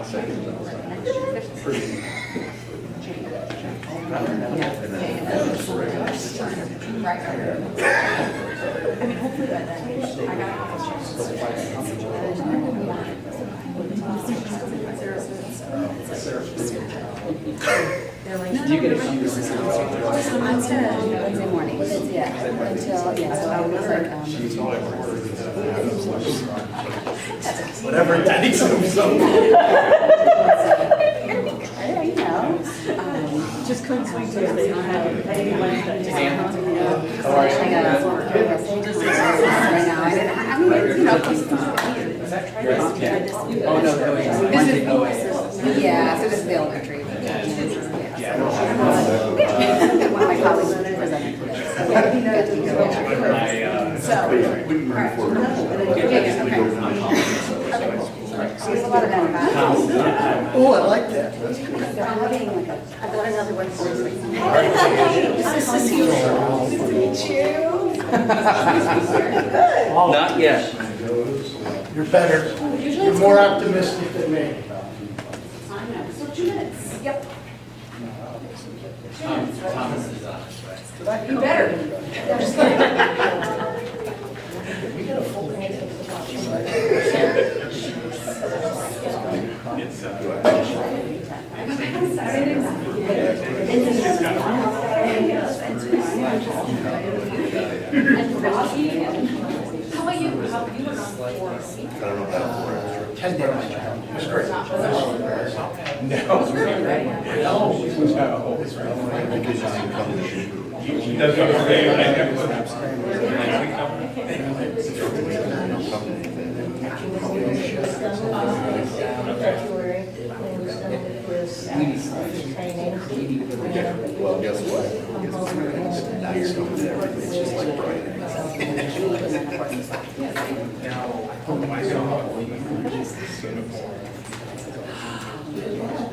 I mean, hopefully by then, I got Do you get a few Wednesday morning. Yeah, until, yeah, so I was like, Whatever that is. you know, Just couldn't swing Tuesday. I had maybe Wednesday. right now, I mean, you know, Oh, no, Monday. yeah, so this is the elementary. Yeah. One of my colleagues presented today. So, all right. There's a lot of that. Oh, I like that. They're having like a, I've got another one for you. Not yet. You're better. You're more optimistic than me. I know, so 2 minutes. Yep. Thomas is on his way. You better. We got a full page. How about you? How you were on 4? 10 days. It was great. Well, guess what? It's nice over there. It's just like Brian.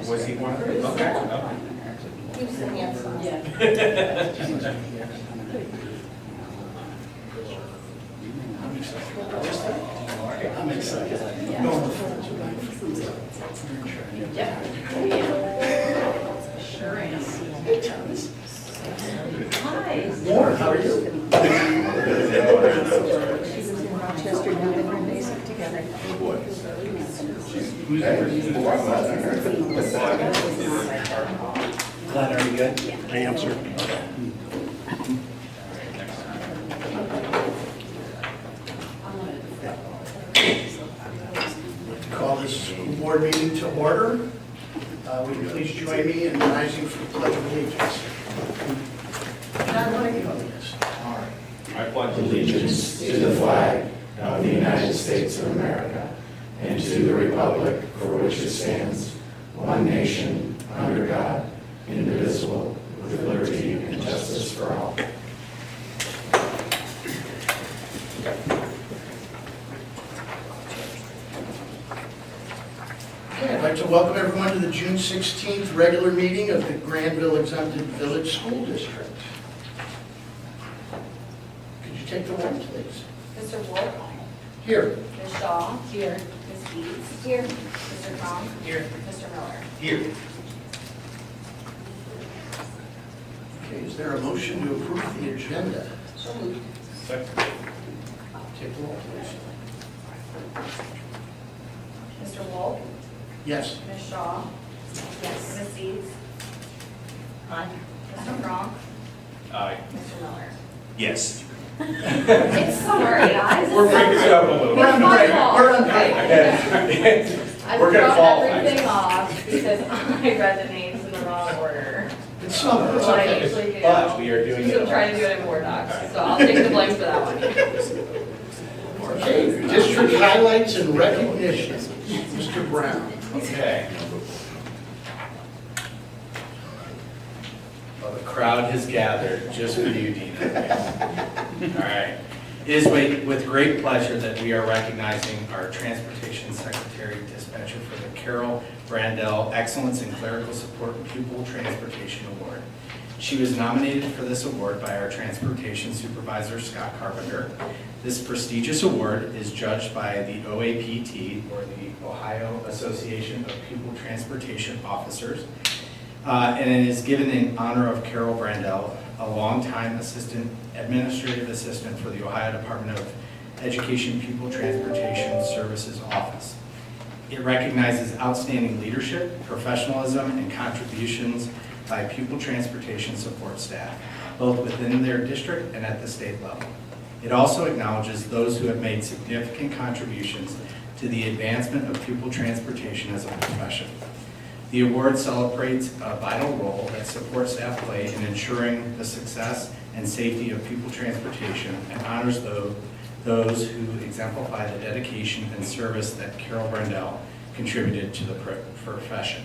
Was he one? Okay. I'm excited. Sure is. Warren, how are you? She's in Rochester, now they're in basic together. Glenn, are you good? I am, sir. Call this school board meeting to order. Will you please join me in rising for the Pledge of Allegiance? I pledge Allegiance to the flag of the United States of America and to the republic for which it stands, one nation, under God, indivisible, with liberty and justice for all. Okay, I'd like to welcome everyone to the June 16th regular meeting of the Granville Exempted Village School District. Could you take the roll, please? Mr. Wolf? Here. Ms. Shaw? Here. Ms. Deeds? Here. Mr. Crum? Here. Mr. Miller? Here. Okay, is there a motion to approve the agenda? So moved. Second. Take the roll, please. Mr. Wolf? Yes. Ms. Shaw? Yes. Ms. Deeds? Aye. Mr. Crum? Aye. Mr. Miller? Yes. It's sorry, guys. We're breaking it up a little bit. It's my fault. We're on break. I We're gonna dropped fall. everything off because I read the names in the wrong order. It's summer, it's What I okay. usually do. But we are doing So I'm it. trying to do it in board docs, so I'll take the blame for that one. Okay, district highlights and recognition. Mr. Brown. Okay. Well, the crowd has gathered just for you, Dina. All right. It is with great pleasure that we are recognizing our Transportation Secretary Dispatcher for the Carol Brandell Excellence in Clerical Support Pupil Transportation Award. She was nominated for this award by our transportation supervisor, Scott Carpenter. This prestigious award is judged by the OAPT, or the Ohio Association of Pupil Transportation Officers, and it is given in honor of Carol Brandel, a longtime administrative assistant for the Ohio Department of Education Pupil Transportation Services Office. It recognizes outstanding leadership, professionalism, and contributions by pupil transportation support staff, both within their district and at the state level. It also acknowledges those who have made significant contributions to the advancement of pupil transportation as a profession. The award celebrates a vital role that support staff play in ensuring the success and safety of pupil transportation and honors those who exemplify the dedication and service that Carol Brandel contributed to the profession.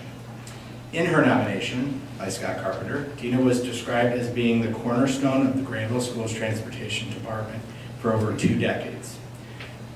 In her nomination by Scott Carpenter, Dina was described as being the cornerstone of the Granville Schools Transportation Department for over 2 decades.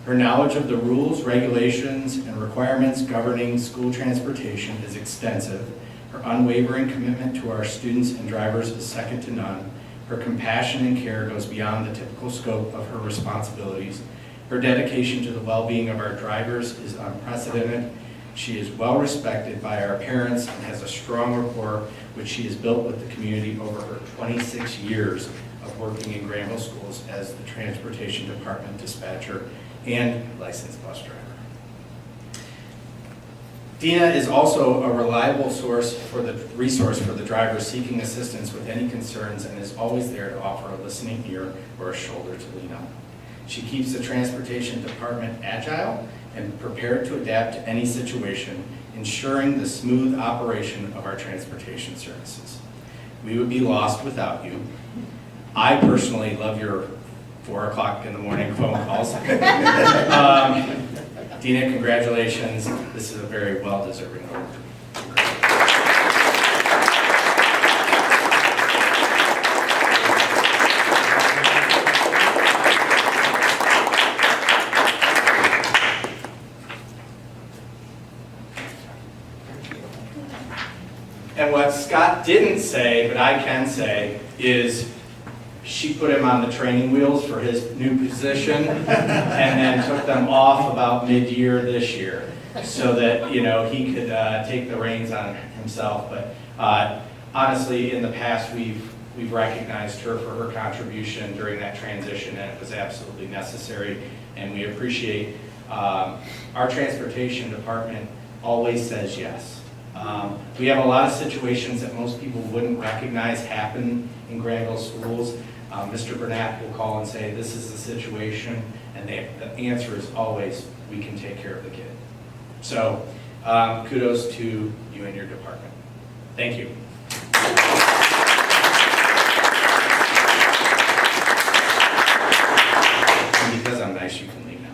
Her knowledge of the rules, regulations, and requirements governing school transportation is extensive. Her unwavering commitment to our students and drivers is second to none. Her compassion and care goes beyond the typical scope of her responsibilities. Her dedication to the well-being of our drivers is unprecedented. She is well respected by our parents and has a strong rapport which she has built with the community over her 26 years of working in Granville Schools as the Transportation Department dispatcher and licensed bus driver. Dina is also a reliable resource for the driver seeking assistance with any concerns and is always there to offer a listening ear or a shoulder to lean on. She keeps the Transportation Department agile and prepared to adapt to any situation, ensuring the smooth operation of our transportation services. We would be lost without you. I personally love your 4 o'clock in the morning phone calls. Dina, congratulations. This is a very well-deserving award. And what Scott didn't say, but I can say, is she put him on the training wheels for his new position and then took them off about mid-year this year so that, he could take the reins on himself. But honestly, in the past, we've recognized her for her contribution during that transition, and it was absolutely necessary. And we appreciate our transportation department always says yes. We have a lot of situations that most people wouldn't recognize happen in Granville schools. Mr. Burnett will call and say, this is the situation, and the answer is always, we can take care of the kid. So kudos to you and your department. Thank you. And because I'm nice, you can leave now.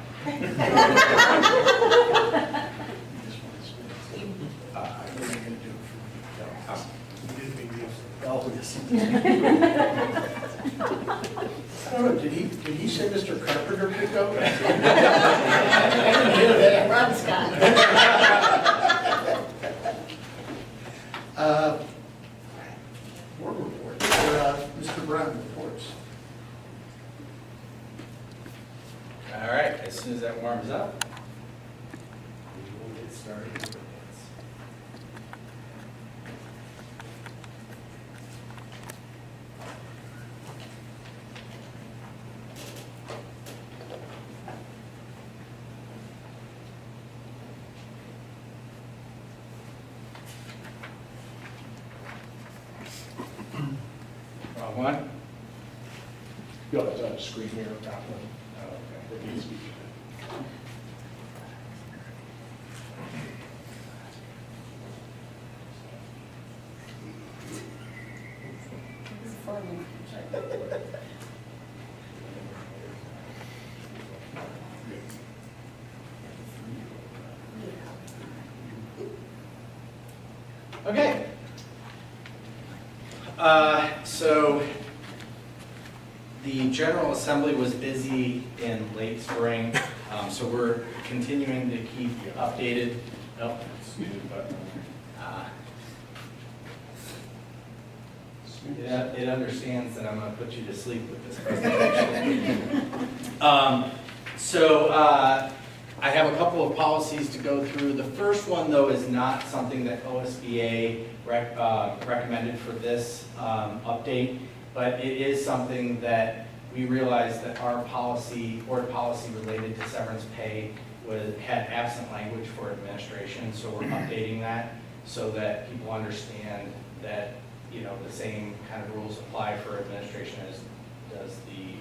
Oh, yes. I don't know, did he say Mr. Carpenter could go? I didn't hear that. Rob Scott. Board report, Mr. Brown reports. All right, as soon as that warms up, we will get started with this. Wrong one? Yeah, it's on the screen here, top one. Oh, okay. That needs to be- Okay. So the General Assembly was busy in late spring, so we're continuing to keep you updated. Oh, excuse me, but, It understands that I'm going to put you to sleep with this presentation. I have a couple of policies to go through. The first one, though, is not something that OSBA recommended for this update, but it is something that we realized that our policy, board policy related to severance pay, had absent language for administration, so we're updating that so that people understand that, you know, the same kind of rules apply for administration as does the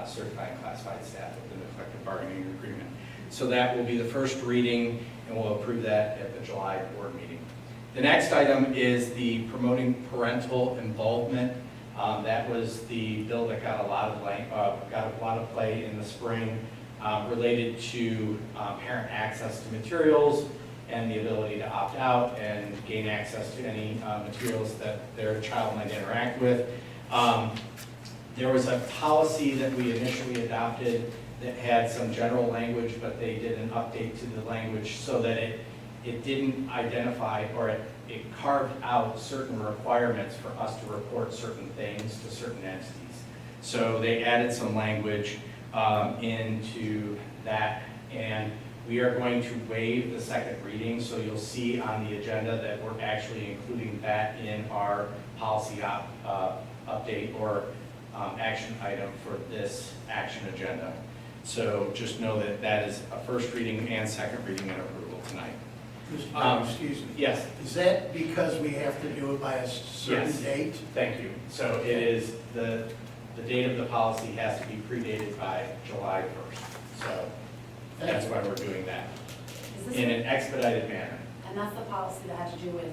certified and classified staff within the collective bargaining agreement. So that will be the first reading, and we'll approve that at the July board meeting. The next item is the promoting parental involvement. That was the bill that got a lot of play in the spring, related to parent access to materials and the ability to opt out and gain access to any materials that their child might interact with. There was a policy that we initially adopted that had some general language, but they did an update to the language so that it didn't identify, or it carved out certain requirements for us to report certain things to certain entities. So they added some language into that, and we are going to waive the second reading, so you'll see on the agenda that we're actually including that in our policy update or action item for this action agenda. So just know that that is a first reading and second reading and approval tonight. Mr. Mayor, excuse me. Yes, Is that because we have to do it by a certain Yes. date? thank you. So it is, the date of the policy has to be predated by July 1st. So that's why we're doing that Is this in an expedited manner. And that's the policy that had to do with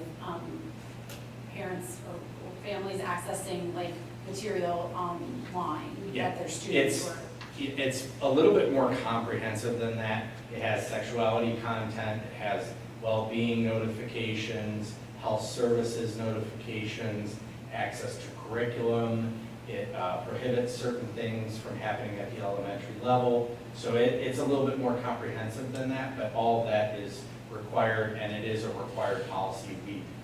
parents or families accessing like material online Yeah, that their students it's- were. It's a little bit more comprehensive than that. It has sexuality content, it has well-being notifications, health services notifications, access to curriculum. It prohibits certain things from happening at the elementary level. So it's a little bit more comprehensive than that, but all of that is required, and it is a required policy.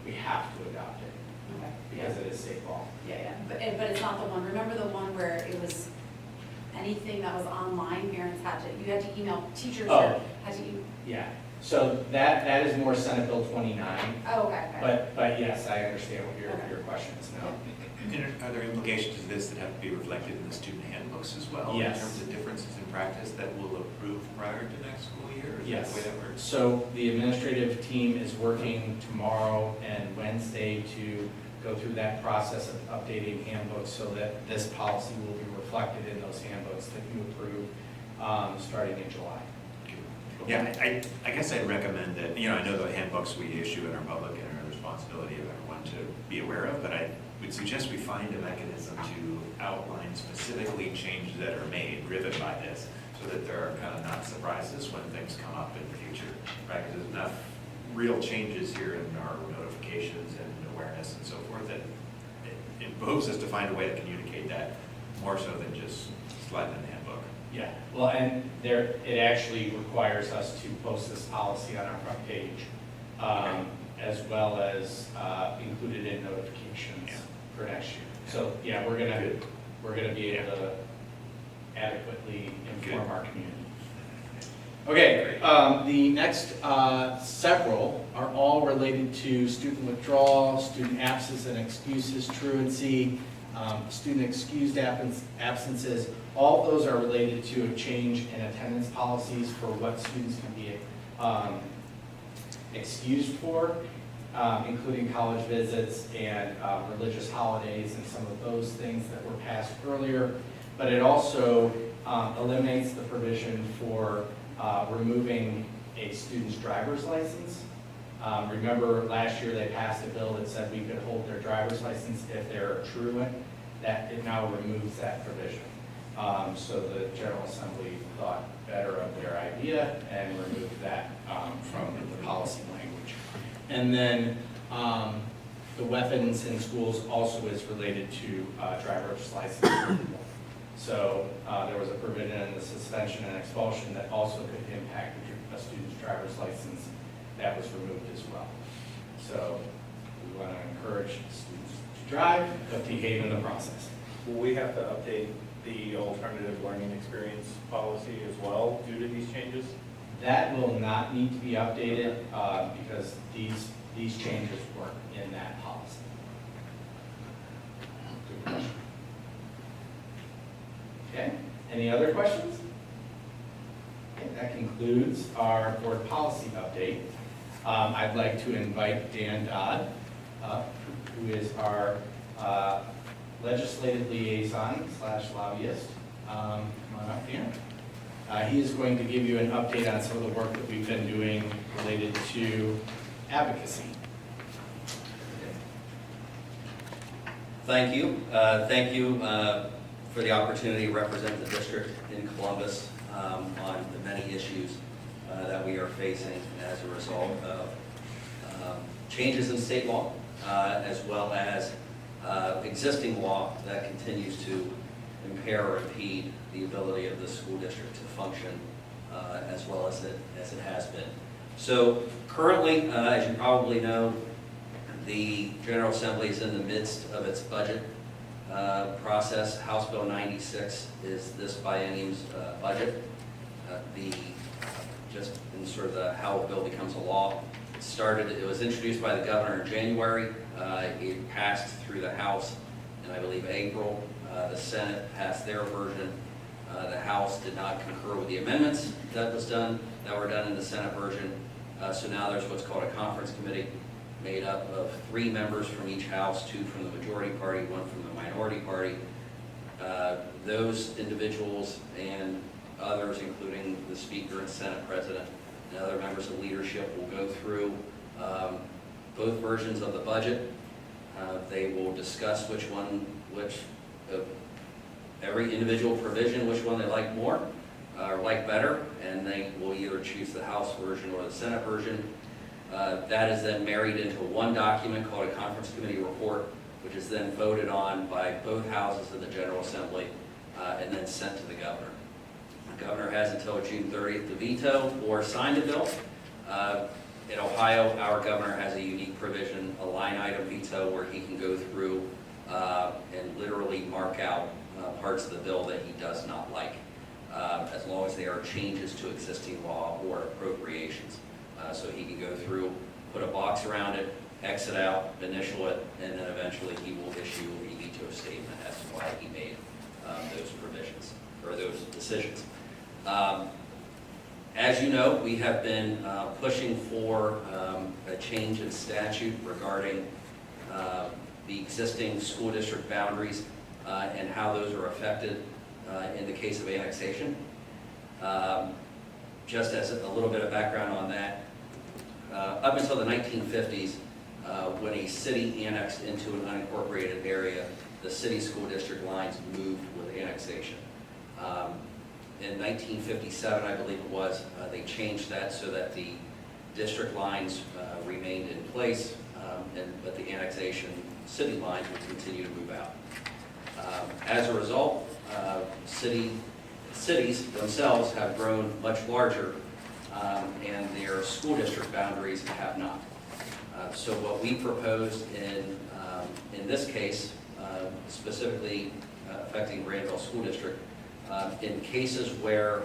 We have to adopt it Okay. because it is state law. Yeah, but it's not the one, remember the one where it was anything that was online, parents you had to email teachers Oh. or had to, Yeah, so that is more Senate Bill 29, oh, okay, okay. but yes, I understand what your Okay. question is now. And are there implications of this that have to be reflected in the student handbooks as well? Yes. In terms of differences in practice that we'll approve prior to next school year? Is Yes. that the way that works? So the administrative team is working tomorrow and Wednesday to go through that process of updating handbooks so that this policy will be reflected in those handbooks that you approve starting in July. Yeah, I guess I'd recommend that, you know, I know the handbooks we issue in our public and our responsibility of everyone to be aware of, but I would suggest we find a mechanism to outline specifically changes that are made, driven by this, so that there are kind of not surprises when things come up in the future, right? Because there's enough real changes here in our notifications and awareness and so forth that it behooves us to find a way to communicate that more so than just sliding in the handbook. Yeah, well, and it actually requires us to post this policy on our front page, as well as include it in notifications for next year. So, yeah, we're gonna be able to adequately inform our community. Okay, the next several are all related to student withdrawal, student absence and excuses, truancy, student excused absences. All of those are related to a change in attendance policies for what students can be excused for, including college visits and religious holidays and some of those things that were passed earlier. But it also eliminates the provision for removing a student's driver's license. Remember last year they passed a bill that said we could hold their driver's license if they're a truant. That it now removes that provision. So the General Assembly thought better of their idea and removed that from the policy language. And then the weapons in schools also is related to driver's license removal. So there was a provision in the suspension and expulsion that also could impact a student's driver's license. That was removed as well. So we want to encourage students to drive, but behave in the process. Will we have to update the alternative learning experience policy as well due to these changes? That will not need to be updated because these changes work in that policy. Good question. Okay, any other questions? Okay, that concludes our board policy update. I'd like to invite Dan Dodd up, who is our legislative liaison / lobbyist. Come on up, Dan. He is going to give you an update on some of the work that we've been doing related to advocacy. Thank you. Thank you for the opportunity to represent the district in Columbus on the many issues that we are facing as a result of changes in state law, as well as existing law that continues to impair or impede the ability of the school district to function as well as it has been. So currently, as you probably know, the General Assembly is in the midst of its budget process. House Bill 96 is this biennium's budget. Just in sort of how a bill becomes a law. It was introduced by the governor in January. It passed through the House in, I believe, April. The Senate passed their version. The House did not concur with the amendments that were done in the Senate version. So now there's what's called a conference committee made up of 3 members from each house, 2 from the majority party, 1 from the minority party. Those individuals and others, including the Speaker and Senate President and other members of leadership, will go through both versions of the budget. They will discuss every individual provision, which one they like more or like better, and they will either choose the House version or the Senate version. That is then married into one document called a conference committee report, which is then voted on by both houses of the General Assembly and then sent to the governor. The governor has until June 30th to veto or sign the bill. In Ohio, our governor has a unique provision, a line item veto, where he can go through and literally mark out parts of the bill that he does not like, as long as they are changes to existing law or appropriations. So he can go through, put a box around it, X it out, initial it, and then eventually he will issue a veto statement as to why he made those provisions or those decisions. As you know, we have been pushing for a change in statute regarding the existing school district boundaries and how those are affected in the case of annexation. Just as a little bit of background on that, up until the 1950s, when a city annexed into an unincorporated area, the city school district lines moved with annexation. In 1957, I believe it was, they changed that so that the district lines remained in place, but the annexation city lines would continue to move out. As a result, cities themselves have grown much larger, and their school district boundaries have not. So what we proposed in this case, specifically affecting Granville School District, in cases where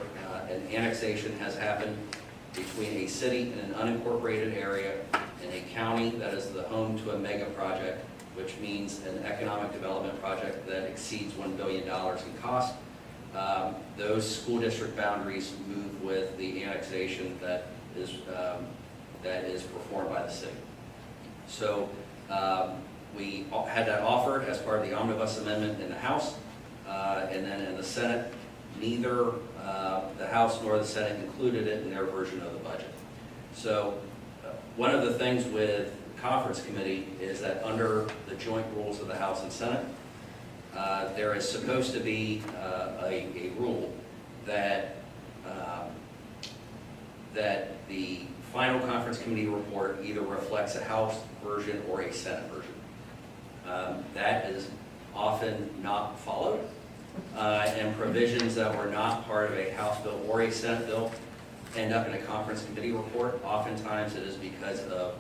an annexation has happened between a city and an unincorporated area in a county that is the home to a mega project, which means an economic development project that exceeds $1 billion in cost, those school district boundaries move with the annexation that is performed by the city. So we had that offered as part of the omnibus amendment in the House, and then in the Senate, neither the House nor the Senate included it in their version of the budget. So one of the things with the conference committee is that under the joint rules of the House and Senate, there is supposed to be a rule that the final conference committee report either reflects a House version or a Senate version. That is often not followed, and provisions that were not part of a House bill or a Senate bill end up in a conference committee report. Oftentimes it is because of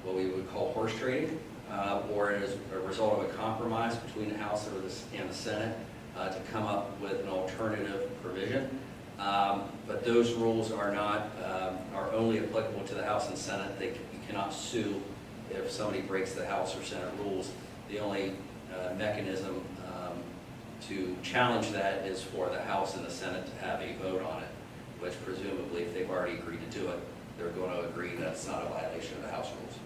what we would call horse trading, or as a result of a compromise between the House and the Senate to come up with an alternative provision. But those rules are not, are only applicable to the House and Senate. You cannot sue if somebody breaks the House or Senate rules. The only mechanism to challenge that is for the House and the Senate to have a vote on it, which presumably, if they've already agreed to do it, they're going to agree that it's not a violation of the House rules.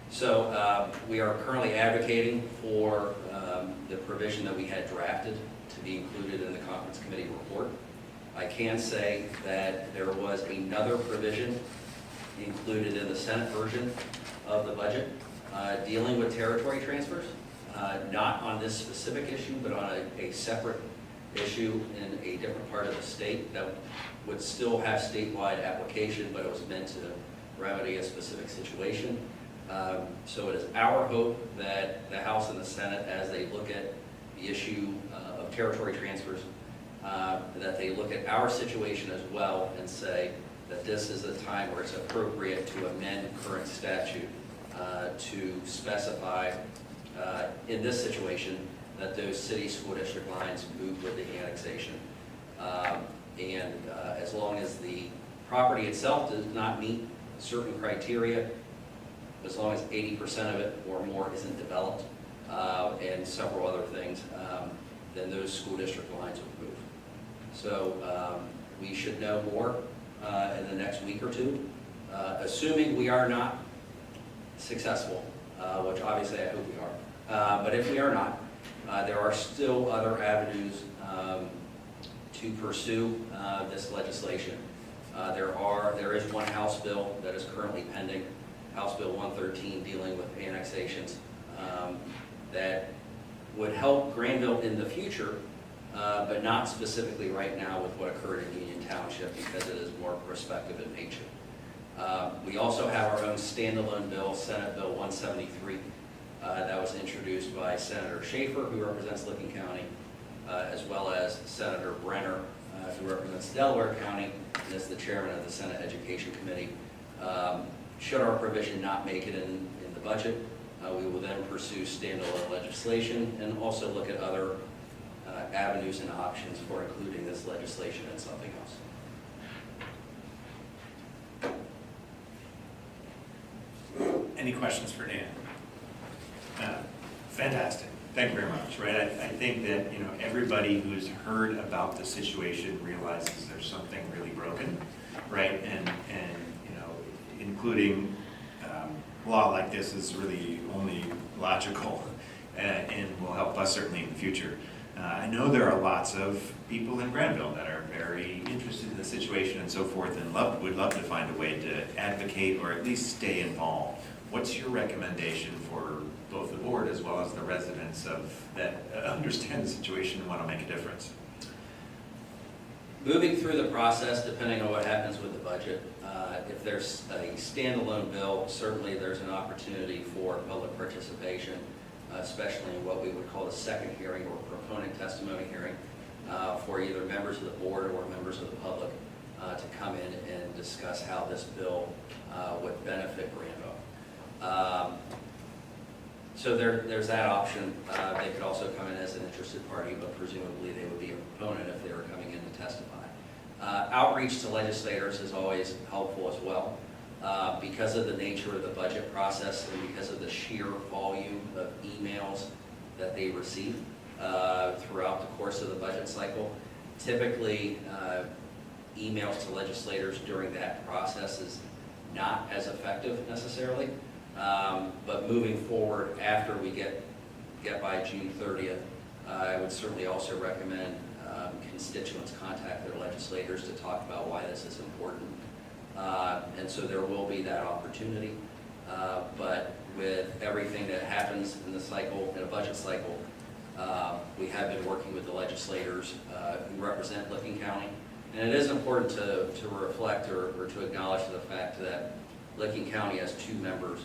So we are currently advocating for the provision that we had drafted to be included in the conference committee report. I can say that there was another provision included in the Senate version of the budget dealing with territory transfers, not on this specific issue, but on a separate issue in a different part of the state that would still have statewide application, but it was meant to remedy a specific situation. So it is our hope that the House and the Senate, as they look at the issue of territory transfers, that they look at our situation as well and say that this is a time where it's appropriate to amend current statute to specify in this situation that those city school district lines move with the annexation. And as long as the property itself does not meet certain criteria, as long as 80% of it or more isn't developed, and several other things, then those school district lines will move. So we should know more in the next week or two, assuming we are not successful, which obviously I hope we are. But if we are not, there are still other avenues to pursue this legislation. There is one House bill that is currently pending, House Bill 113, dealing with annexations, that would help Granville in the future, but not specifically right now with what occurred in Union Township, because it is more prospective in nature. We also have our own standalone bill, Senate Bill 173, that was introduced by Senator Schaefer, who represents Licking County, as well as Senator Brenner, who represents Delaware County, and is the chairman of the Senate Education Committee. Should our provision not make it in the budget, we will then pursue standalone legislation and also look at other avenues and options for including this legislation and something else. Any questions for Dan? Fantastic. Thank you very much. Right, I think that everybody who's heard about the situation realizes there's something really broken, right? And including law like this is really only logical and will help us certainly in the future. I know there are lots of people in Granville that are very interested in the situation and so forth, and would love to find a way to advocate or at least stay involved. What's your recommendation for both the board as well as the residents that understand the situation and want to make a difference? Moving through the process, depending on what happens with the budget, if there's a standalone bill, certainly there's an opportunity for public participation, especially in what we would call a second hearing or proponent testimony hearing, for either members of the board or members of the public to come in and discuss how this bill would benefit Granville. So there's that option. They could also come in as an interested party, but presumably they would be a proponent if they were coming in to testify. Outreach to legislators is always helpful as well. Because of the nature of the budget process and because of the sheer volume of emails that they receive throughout the course of the budget cycle, typically emails to legislators during that process is not as effective necessarily. But moving forward after we get by June 30th, I would certainly also recommend constituents contact their legislators to talk about why this is important. And so there will be that opportunity. But with everything that happens in the cycle, in a budget cycle, we have been working with the legislators who represent Licking County. And it is important to reflect or to acknowledge the fact that Licking County has two members,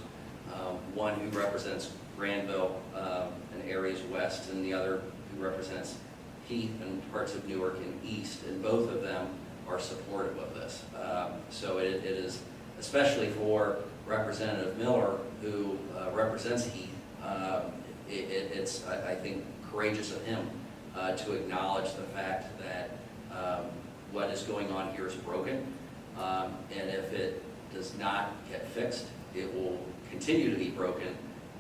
one who represents Granville and areas west, and the other who represents Heath and parts of Newark and east, and both of them are supportive of this. So it is, especially for Representative Miller, who represents Heath, it's, I think, courageous of him to acknowledge the fact that what is going on here is broken, and if it does not get fixed, it will continue to be broken,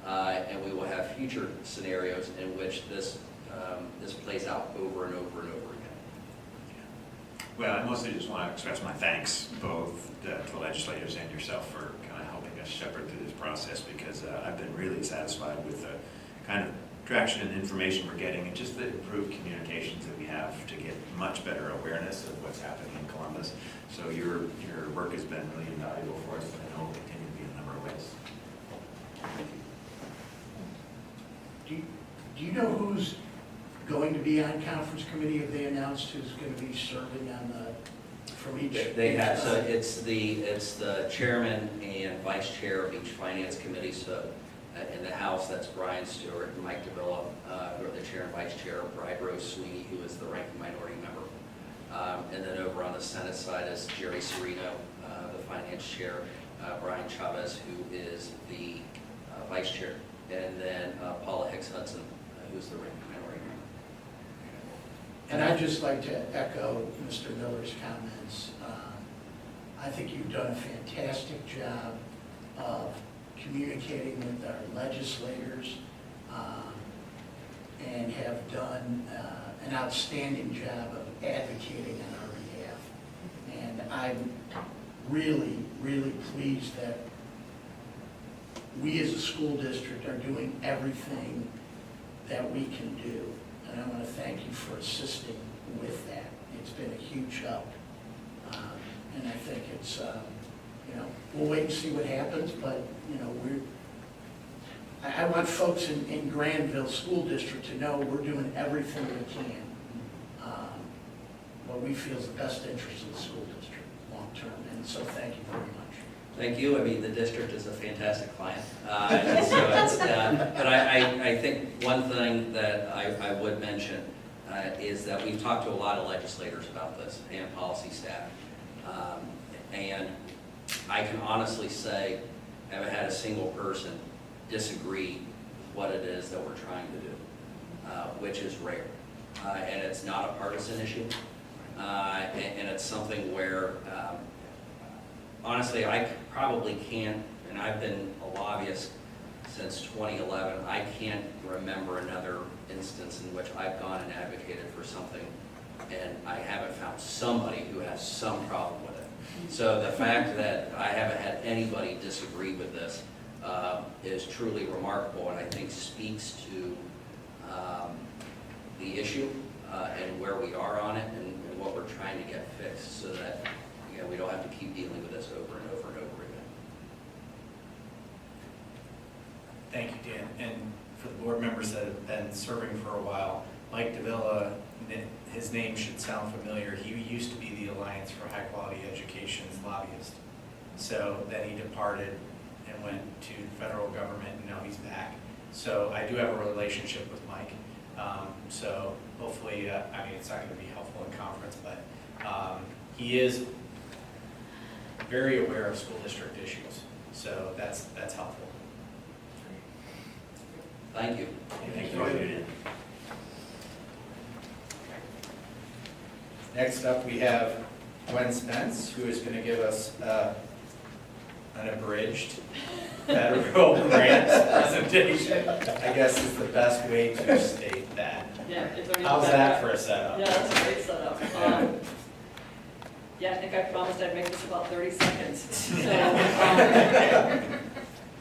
and we will have future scenarios in which this plays out over and over and over again. Well, I mostly just want to express my thanks both to the legislators and yourself for kind of helping us shepherd through this process, because I've been really satisfied with the kind of traction and information we're getting and just the improved communications that we have to get much better awareness of what's happening in Columbus. So your work has been really invaluable for us, and I know will continue to be in a number of ways. Do you know who's going to be on conference committee? Have they announced who's going to be serving on from each? They have, so it's the chairman and vice chair of each finance committee. So in the House, that's Brian Stewart and Mike DeVilla, who are the chair and vice chair, Bride Rose Sweeney, who is the ranking minority member. And then over on the Senate side is Jerry Serino, the finance chair, Brian Chavez, who is the vice chair, and then Paula Hicks Hudson, who's the ranking minority member. And I'd just like to echo Mr. Miller's comments. I think you've done a fantastic job of communicating with our legislators and have done an outstanding job of advocating on our behalf. And I'm really, really pleased that we as a school district are doing everything that we can do. And I want to thank you for assisting with that. It's been a huge help. And I think it's, we'll wait and see what happens, but, I want folks in Granville School District to know we're doing everything we can. What we feel is the best interest of the school district long-term. And so thank you very much. Thank you. I mean, the district is a fantastic client. And so it's, but I think one thing that I would mention is that we've talked to a lot of legislators about this and policy staff. And I can honestly say I haven't had a single person disagree with what it is that we're trying to do, which is rare. And it's not a partisan issue. And it's something where honestly, I probably can't, and I've been a lobbyist since 2011, I can't remember another instance in which I've gone and advocated for something and I haven't found somebody who has some problem with it. So the fact that I haven't had anybody disagree with this is truly remarkable, and I think speaks to the issue and where we are on it and what we're trying to get fixed, so that we don't have to keep dealing with this over and over and over again. Thank you, Dan. And for the board members that have been serving for a while, Mike DeVilla, his name should sound familiar. He used to be the Alliance for High Quality Education's lobbyist. So then he departed and went to the federal government, and now he's back. So I do have a relationship with Mike. So hopefully, it's not going to be helpful in conference, but he is very aware of school district issues. So that's helpful. Thank you. Thank you. Next up, we have Gwen Spence, who is going to give us an abridged federal grants presentation. I guess is the best way to state that. Yeah. How's that for a setup? Yeah, that's a great setup. Yeah, I think I promised I'd make this about 30 seconds. So,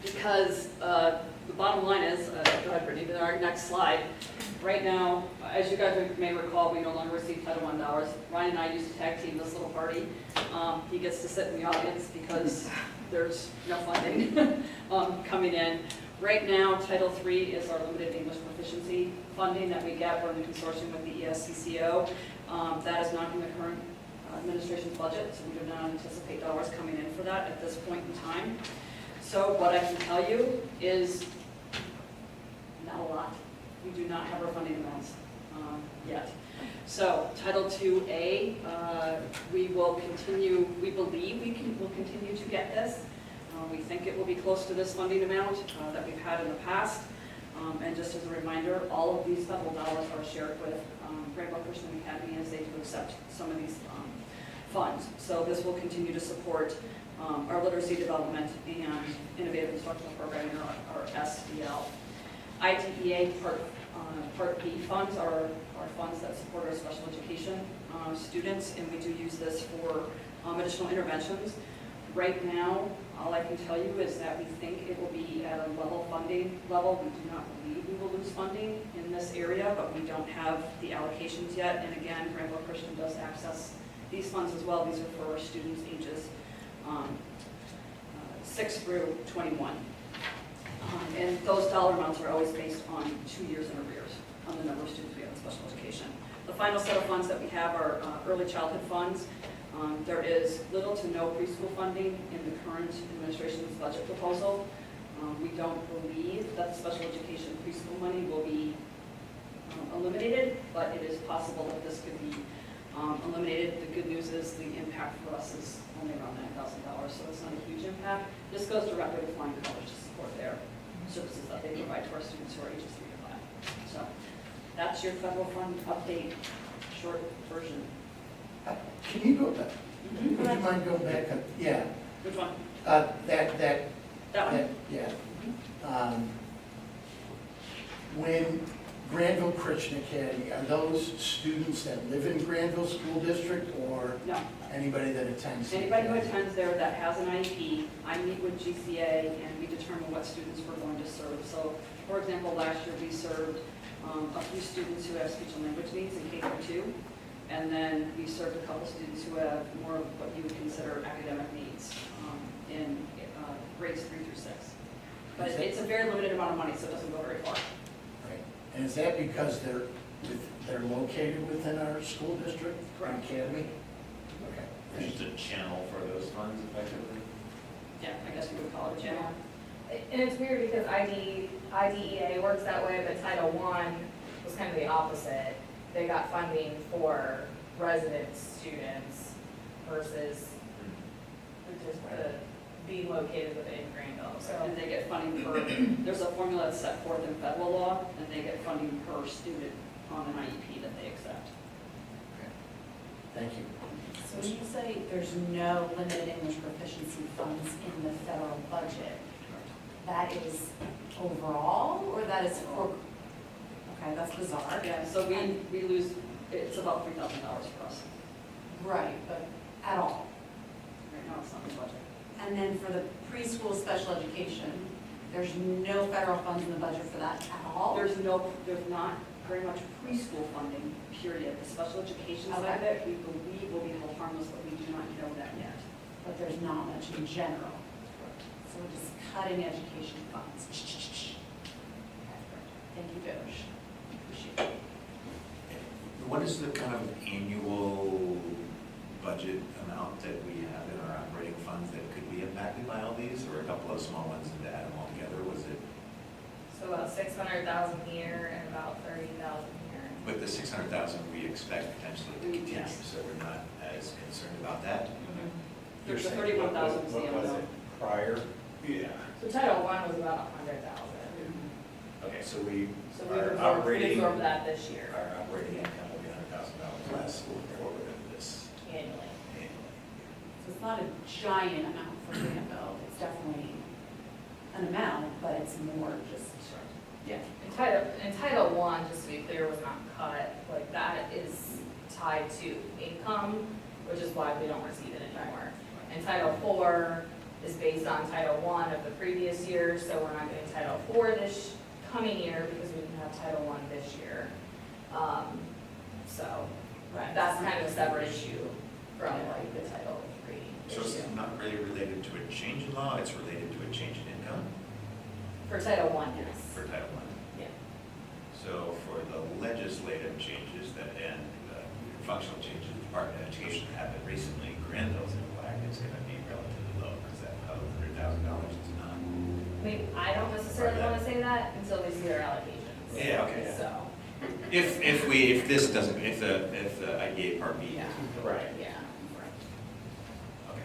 because the bottom line is, go ahead, Brittany, to our next slide. Right now, as you guys may recall, we no longer receive Title I dollars. Ryan and I used to tag team this little party. He gets to sit in the audience because there's no funding coming in. Right now, Title III is our limited English proficiency funding that we get. We're in consortium with the ESCCO. That is not in the current administration's budget, so we do not anticipate dollars coming in for that at this point in time. So what I can tell you is not a lot. We do not have our funding amounts yet. So Title IIA, we will continue, we believe we'll continue to get this. We think it will be close to this funding amount that we've had in the past. And just as a reminder, all of these federal dollars are shared with Granville Christian Academy as they do accept some of these funds. So this will continue to support our literacy development and innovative instructional programming, or SEL. IDEA Part B funds are funds that support our special education students, and we do use this for additional interventions. Right now, all I can tell you is that we think it will be at a level funding level. We do not believe we will lose funding in this area, but we don't have the allocations yet. And again, Granville Christian does access these funds as well. These are for our students ages 6 through 21. And those dollar amounts are always based on 2 years in arrears on the number of students we have in special education. The final set of funds that we have are early childhood funds. There is little to no preschool funding in the current administration's budget proposal. We don't believe that the special education preschool money will be eliminated, but it is possible that this could be eliminated. The good news is the impact for us is only around $9,000, so it's not a huge impact. This goes directly to Flying College to support their services that they provide to our students who are ages 3 to 5. So that's your federal fund update, short version. Can you go back? Would you mind going back? Yeah. Which one? That That one? yeah. When Granville Christian Academy, are those students that live in Granville School District or No. anybody that attends? the Anybody who academy? attends there that has an IEP, I meet with GCA and we determine what students we're going to serve. So, for example, last year we served a few students who have speech and language needs in K through 2. And then we served a couple students who have more of what you would consider academic needs in grades 3 through 6. But it's a very limited amount of money, so it doesn't go very far. Right. And is that because they're located within our school district? Correct. Academy? Okay. There's just a channel for those funds effectively? Yeah, I guess we would call it a channel. And it's weird because IDEA works that way, but Title I was kind of the opposite. They got funding for resident students versus just the being located within Greenville, so. And they get funding per, there's a formula that's set forth in federal law, and they get funding per student on an IEP that they accept. Okay. Thank you. So when you say there's no limited English proficiency funds in the federal budget, that is overall, or that is for, okay, that's bizarre. Yeah, so we lose, it's about $3,000 for us. Right, but at all. Right now, it's not in the budget. And then for the preschool special education, there's no federal funds in the budget for that at all? There's not very much preschool funding, period. The special education side of Okay. it, we believe will be held harmless, but we do not know that yet. But there's not much in general. So we're just cutting education funds. Thank you, Doge. Appreciate it. What is the kind of annual budget amount that we have in our operating funds that could be impacted by all these, or a couple of small ones and to add them all together? Was it, So about 600,000 here and about 30,000 here. with the 600,000 we expect potentially to continue, Yes. so we're not as concerned about that? There's a You're saying 31,000 what CM was though. it prior? Yeah. So Title I was about 100,000. Okay, so we So we are absorbed, operating, absorbed that this year our operating income will be $100,000 less forward into this annually. annually. So it's not a giant amount for Granville. It's definitely an amount, but it's more just, yeah. And Title I, just to be clear, was not cut. Like that is tied to income, which is why we don't receive it anymore. And Title IV is based on Title I of the previous year, so we're not getting Title IV this coming year because we didn't have Title I this year. So Right. that's kind of a separate issue from like the Title III So it's issue. not really related to a change in law, it's related to a change in income For Title I, yes. for Title I? Yeah. So for the legislative changes that, and functional changes the Department of Education happened recently, Granville's impact is gonna be relatively low, because that $100,000 is not. I mean, I don't necessarily want to say that until we see our allocations. Yeah, okay. So, If this doesn't, if the IDA Part B. yeah. Right. Yeah. Okay.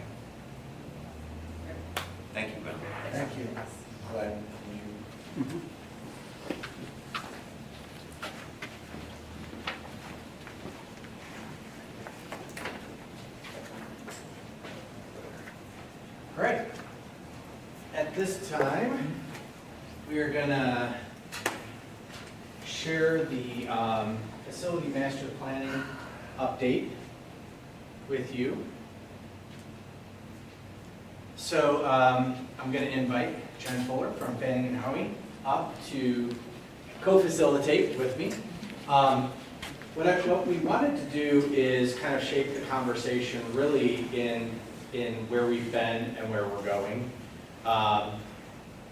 Thank you, Glenn. Thank you. Glad you All right. At this time, we are gonna share the facility master planning update with you. So I'm going to invite Jen Fuller from Fanning and Howie up to co-facilitate with me. What we wanted to do is kind of shape the conversation really in where we've been and where we're going.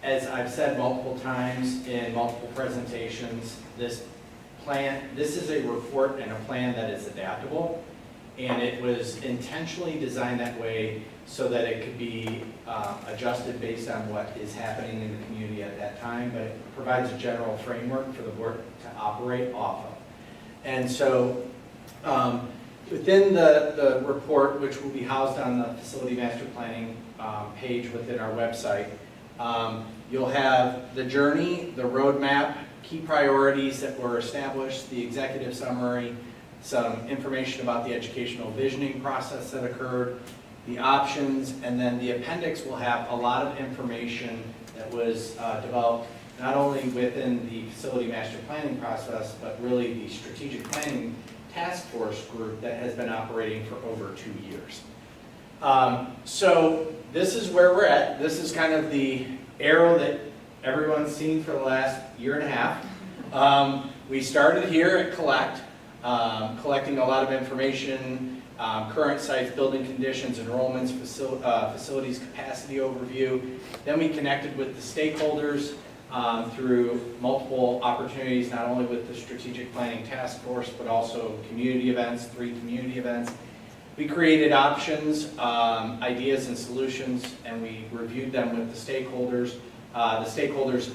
As I've said multiple times in multiple presentations, this is a report and a plan that is adaptable, and it was intentionally designed that way so that it could be adjusted based on what is happening in the community at that time, but it provides a general framework for the board to operate off of. And so within the report, which will be housed on the facility master planning page within our website, you'll have the journey, the roadmap, key priorities that were established, the executive summary, some information about the educational visioning process that occurred, the options, and then the appendix will have a lot of information that was developed not only within the facility master planning process, but really the strategic planning task force group that has been operating for over 2 years. So this is where we're at. This is kind of the arrow that everyone's seen for the last year and a half. We started here at Collect, collecting a lot of information, current sites, building conditions, enrollments, facilities capacity overview. Then we connected with the stakeholders through multiple opportunities, not only with the strategic planning task force, but also community events, 3 community events. We created options, ideas, and solutions, and we reviewed them with the stakeholders. The stakeholders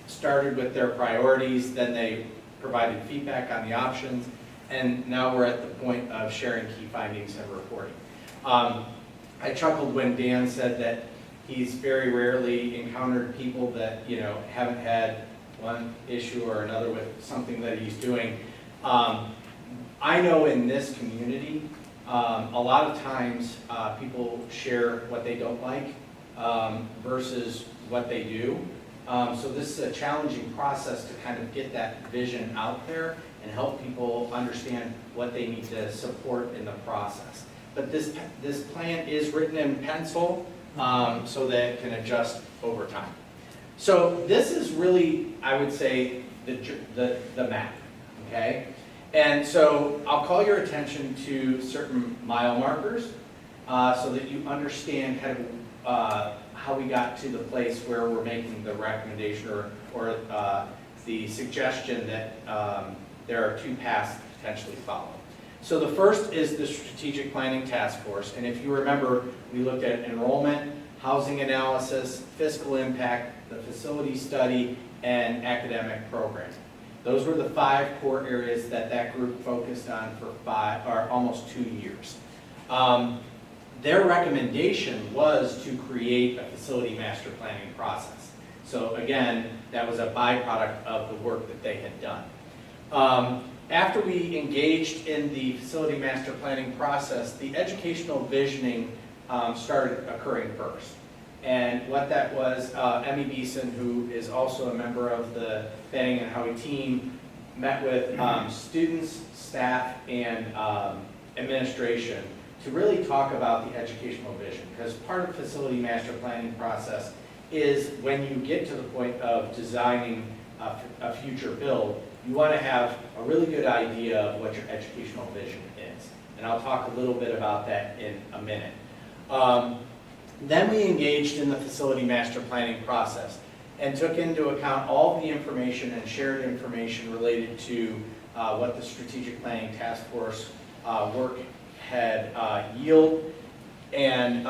started with their priorities, then they provided feedback on the options, and now we're at the point of sharing key findings and reporting. I chuckled when Dan said that he's very rarely encountered people that, haven't had one issue or another with something that he's doing. I know in this community, a lot of times people share what they don't like versus what they do. So this is a challenging process to kind of get that vision out there and help people understand what they need to support in the process. But this plan is written in pencil so that it can adjust over time. So this is really, I would say, the map, okay? And so I'll call your attention to certain mile markers so that you understand kind of how we got to the place where we're making the recommendation or the suggestion that there are 2 paths to potentially follow. So the first is the strategic planning task force. And if you remember, we looked at enrollment, housing analysis, fiscal impact, the facility study, and academic programming. Those were the 5 core areas that group focused on for almost 2 years. Their recommendation was to create a facility master planning process. So again, that was a byproduct of the work that they had done. After we engaged in the facility master planning process, the educational visioning started occurring first. And what that was, Emmy Beeson, who is also a member of the Fanning and Howie team, met with students, staff, and administration to really talk about the educational vision. Because part of the facility master planning process is when you get to the point of designing a future build, you want to have a really good idea of what your educational vision is. And I'll talk a little bit about that in a minute. Then we engaged in the facility master planning process and took into account all of the information and shared information related to what the strategic planning task force work had yielded and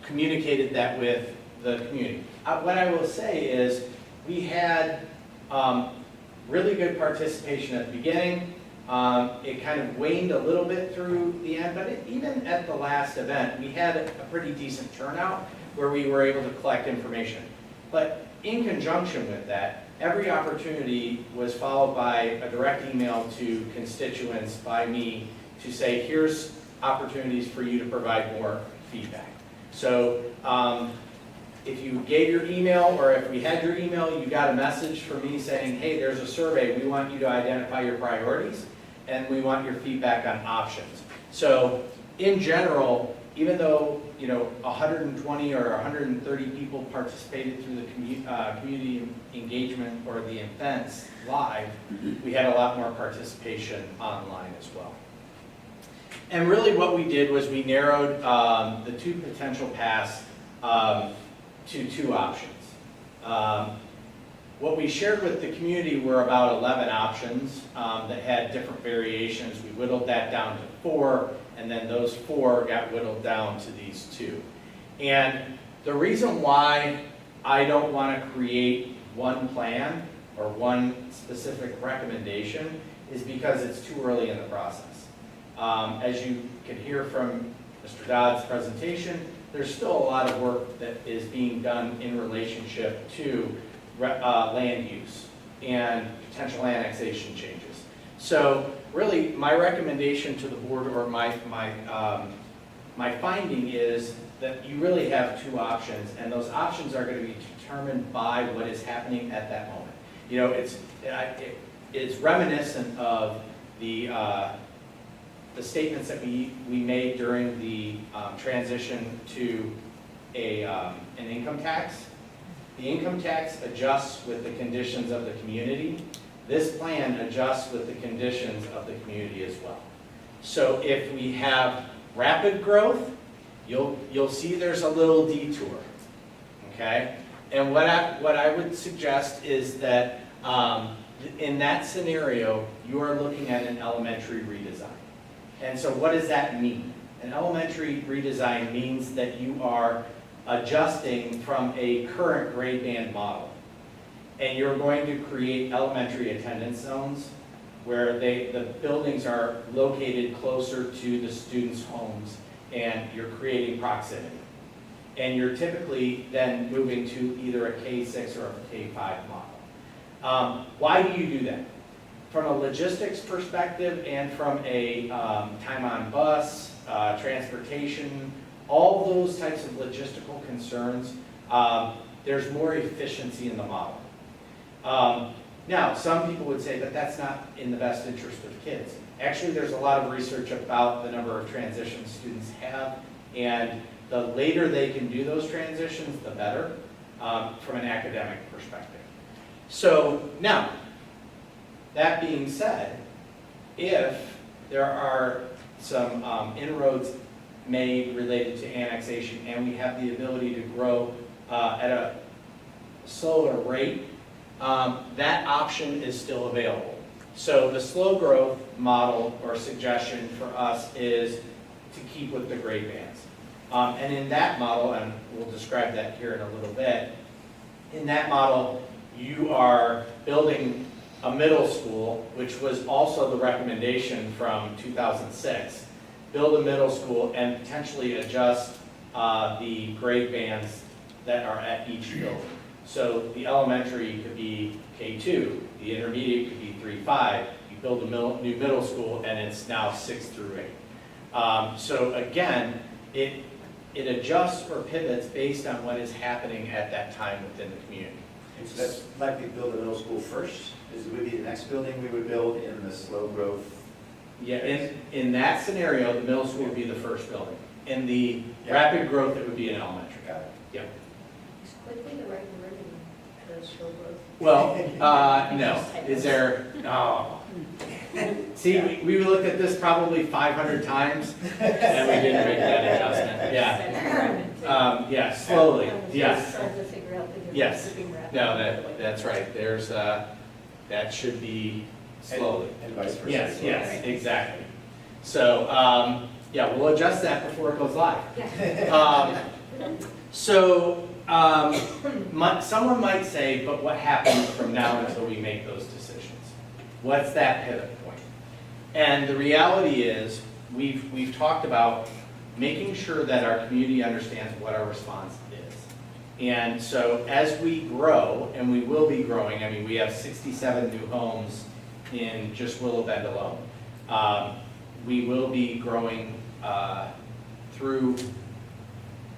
communicated that with the community. What I will say is we had really good participation at the beginning. It kind of waned a little bit through the end, but even at the last event, we had a pretty decent turnout where we were able to collect information. But in conjunction with that, every opportunity was followed by a direct email to constituents by me to say, here's opportunities for you to provide more feedback. So if you gave your email, or if we had your email, you got a message from me saying, hey, there's a survey, we want you to identify your priorities, and we want your feedback on options. So in general, even though 120 or 130 people participated through the community engagement or the events live, we had a lot more participation online as well. And really what we did was we narrowed the two potential paths to two options. What we shared with the community were about 11 options that had different variations. We whittled that down to 4, and then those 4 got whittled down to these 2. And the reason why I don't want to create one plan or one specific recommendation is because it's too early in the process. As you can hear from Mr. Dodd's presentation, there's still a lot of work that is being done in relationship to land use and potential annexation changes. So really, my recommendation to the board, or my finding is that you really have 2 options, and those options are going to be determined by what is happening at that moment. It's reminiscent of the statements that we made during the transition to an income tax. The income tax adjusts with the conditions of the community. This plan adjusts with the conditions of the community as well. So if we have rapid growth, you'll see there's a little detour, okay? And what I would suggest is that in that scenario, you are looking at an elementary redesign. And so what does that mean? An elementary redesign means that you are adjusting from a current grade band model. And you're going to create elementary attendance zones where the buildings are located closer to the students' homes, and you're creating proximity. And you're typically then moving to either a K-6 or a K-5 model. Why do you do that? From a logistics perspective and from a time on bus, transportation, all those types of logistical concerns, there's more efficiency in the model. Now, some people would say that that's not in the best interest of kids. Actually, there's a lot of research about the number of transitions students have, and the later they can do those transitions, the better from an academic perspective. So now, that being said, if there are some inroads made related to annexation and we have the ability to grow at a slower rate, that option is still available. So the slow growth model or suggestion for us is to keep with the grade bands. And in that model, and we'll describe that here in a little bit, in that model you are building a middle school, which was also the recommendation from 2006. Build a middle school and potentially adjust the grade bands that are at each building. So the elementary could be K2, the intermediate could be 3-5. You build a new middle school and it's now 6 through 8. So again, it adjusts or pivots based on what is happening at that time within the community. And so that's likely to build a middle school first? Would be the next building we would build in the slow growth? Yeah, in that scenario, the middle school would be the first building. In the rapid growth, it would be an elementary. Got it. Yep. Is quickly the right word in the slow growth? Well, no. Is there, oh. See, we looked at this probably 500 times, and we didn't make that adjustment. Yeah. Yeah, slowly, yes. Trying to figure out the difference Yes. between rapid No, and that's right. There's, that should be slowly. And vice versa. Yes, exactly. So, yeah, we'll adjust that before it goes live. Someone might say, but what happens from now until we make those decisions? What's that pivot point? And the reality is, we've talked about making sure that our community understands what our response is. And so as we grow, and we will be growing, I mean, we have 67 new homes in just Willow Bend alone. We will be growing through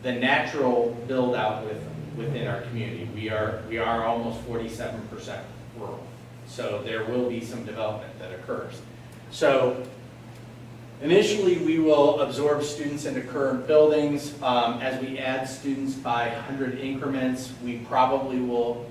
the natural build out within our community. We are almost 47% rural. So there will be some development that occurs. So initially, we will absorb students into current buildings. As we add students by 100 increments, we probably will,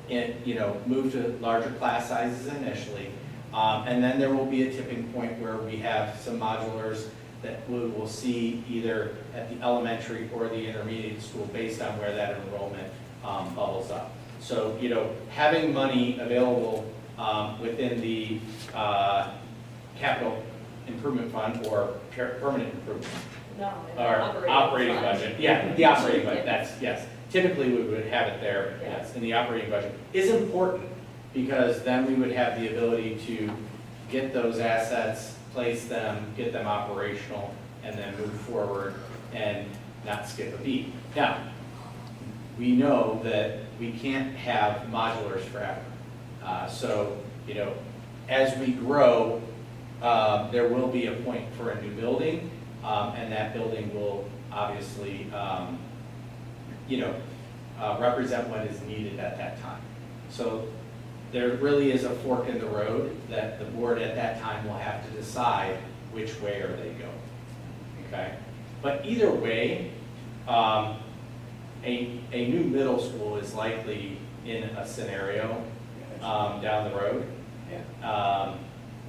move to larger class sizes initially. And then there will be a tipping point where we have some modulars that we will see either at the elementary or the intermediate school based on where that enrollment bubbles up. So, having money available within the capital improvement fund or permanent improvement. No, Or operating budget, yeah, the operating budget, yes. Typically, we would have it there, yes, in the operating budget, is important, because then we would have the ability to get those assets, place them, get them operational, and then move forward and not skip a beat. Now, we know that we can't have modulars forever. So, as we grow, there will be a point for a new building, and that building will obviously, represent what is needed at that time. So there really is a fork in the road that the board at that time will have to decide which way are they going, okay? But either way, a new middle school is likely in a scenario down the road.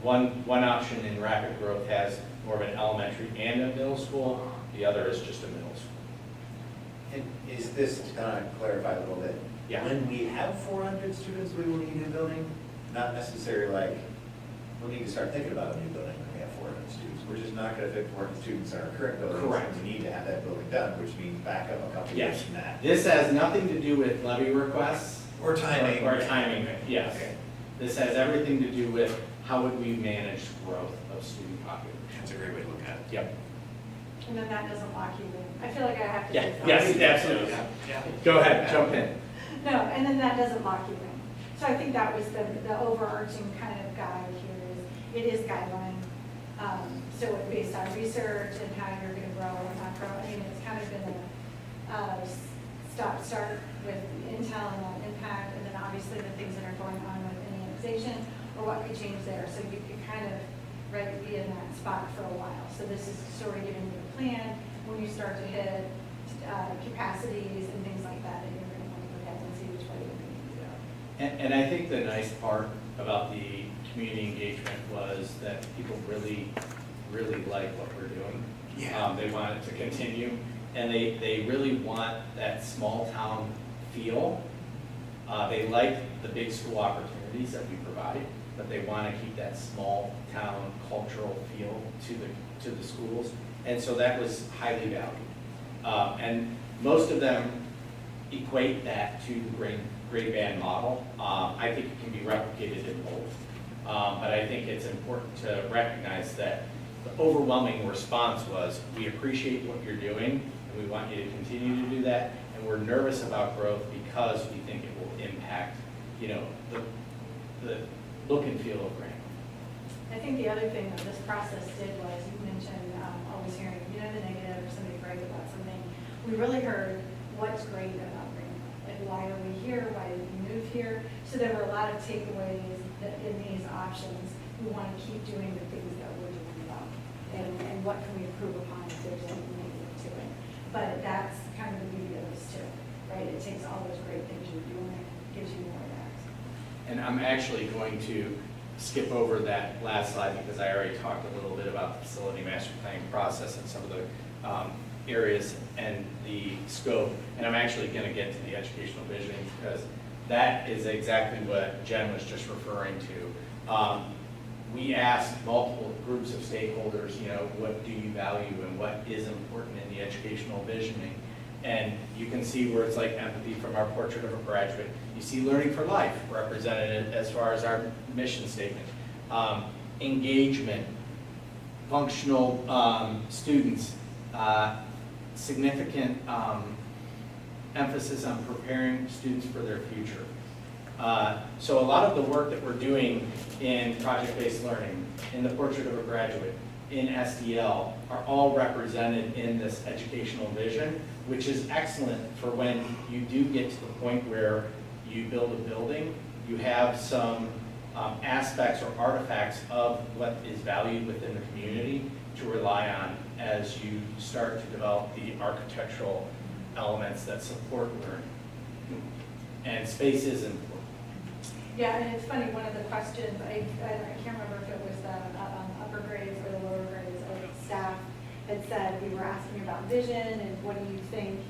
One option in rapid growth has more of an elementary and a middle school. The other is just a middle school. And is this, to kind of clarify a little bit, Yeah. when we have 400 students, we will need a new building? Not necessarily like, we'll need to start thinking about a new building when we have 400 students. We're just not going to fit 400 students in our current building. Correct. We need to have that building done, which means back up a couple years Yes. from that. This has nothing to do with levy requests. Or timing. Or timing, yes. Okay. This has everything to do with how would we manage growth of student population. That's a great way to look at it. Yep. And then that doesn't lock you in. I feel like I have to Yeah, say something. yes, absolutely. Yeah. Go ahead, jump in. No, and then that doesn't lock you in. So I think that was the overarching kind of guide here is, it is guideline. So it's based on research and how you're gonna grow or not grow. I mean, it's kind of been a start with intel and that impact, and then obviously the things that are going on with annexation, or what could change there. So you could kind of, be in that spot for a while. So this is sort of giving you a plan when you start to hit capacities and things like that, and you're going to want to look at and see which way you're going to go. And I think the nice part about the community engagement was that people really, really like what we're doing. Yeah. They want it to continue, and they really want that small town feel. They like the big school opportunities that we provide, but they want to keep that small town cultural feel to the schools. And so that was highly valued. And most of them equate that to the grade band model. I think it can be replicated in both. But I think it's important to recognize that the overwhelming response was, we appreciate what you're doing, and we want you to continue to do that, and we're nervous about growth because we think it will impact, the look and feel of Grant. I think the other thing that this process did was, you mentioned always hearing, the negative or somebody brag about something. We really heard what's great about Grant. Like, why are we here? Why did we move here? So there were a lot of takeaways that in these options, we want to keep doing the things that we're doing well. And what can we improve upon if there's anything negative to it. But that's kind of the beauty of this too, right? It takes all those great things you're doing, gives you more of that. And I'm actually going to skip over that last slide because I already talked a little bit about the facility master planning process and some of the areas and the scope. And I'm actually going to get to the educational visioning because that is exactly what Jen was just referring to. We asked multiple groups of stakeholders, what do you value and what is important in the educational visioning? And you can see where it's like empathy from our portrait of a graduate. You see learning for life represented as far as our mission statement. Engagement, functional students, significant emphasis on preparing students for their future. So a lot of the work that we're doing in project-based learning, in the portrait of a graduate, in SDL are all represented in this educational vision, which is excellent for when you do get to the point where you build a building, you have some aspects or artifacts of what is valued within the community to rely on as you start to develop the architectural elements that support learning. And space is important. Yeah, and it's funny, one of the questions, I can't remember if it was the upper grades or the lower grades of staff that said, we were asking about vision and what do you think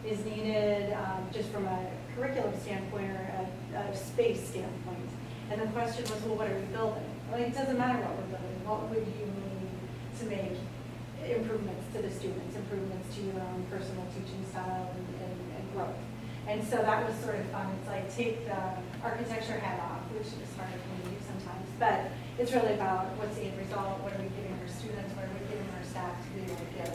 is needed, just from a curriculum standpoint or a space standpoint. And the question was, well, what are we building? Like, it doesn't matter what we're building. What would you need to make improvements to the students, improvements to your own personal teaching style and growth? And so that was sort of fun. It's like, take the architecture hat off, which is hard for me to do sometimes, but it's really about what's the end result, what are we giving our students, what are we giving our staff to be able to give,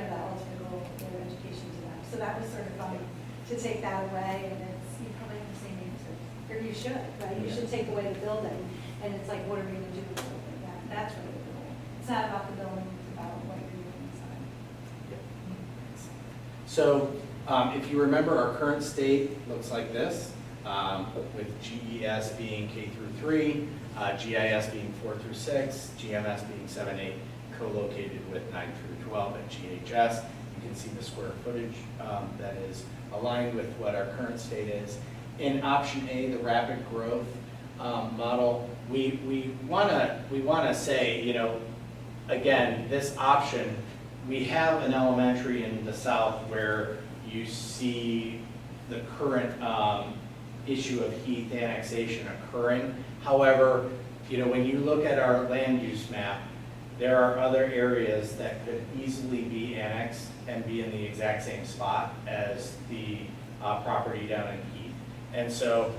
that ultimate goal of their education to them. So that was sort of fun to take that away, and you probably have the same answer, or you should, right? You should take away the building, and it's like, what are we gonna do with the building? That's really the goal. It's not about the building, it's about what you're doing inside. So if you remember, our current state looks like this, with GES being K through 3, GIS being 4 through 6, GMS being 7, 8, co-located with 9 through 12 at GHS. You can see the square footage that is aligned with what our current state is. In option A, the rapid growth model, we want to say, again, this option, we have an elementary in the south where you see the current issue of heath annexation occurring. However, when you look at our land use map, there are other areas that could easily be annexed and be in the exact same spot as the property down in Heath. And so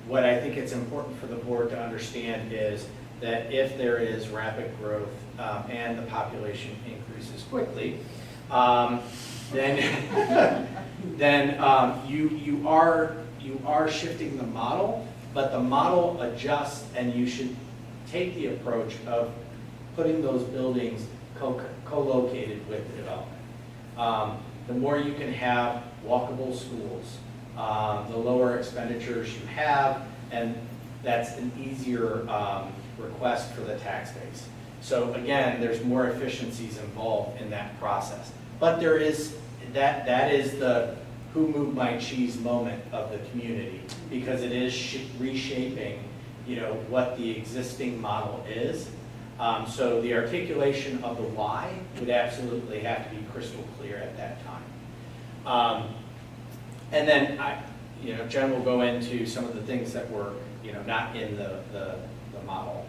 what I think it's important for the board to understand is that if there is rapid growth and the population increases quickly, then you are shifting the model, but the model adjusts, and you should take the approach of putting those buildings co-located with the development. The more you can have walkable schools, the lower expenditures you have, and that's an easier request for the tax base. So again, there's more efficiencies involved in that process. But there is, that is the who moved my cheese moment of the community, because it is reshaping, what the existing model is. So the articulation of the why would absolutely have to be crystal clear at that time. And then Jen will go into some of the things that were, not in the model.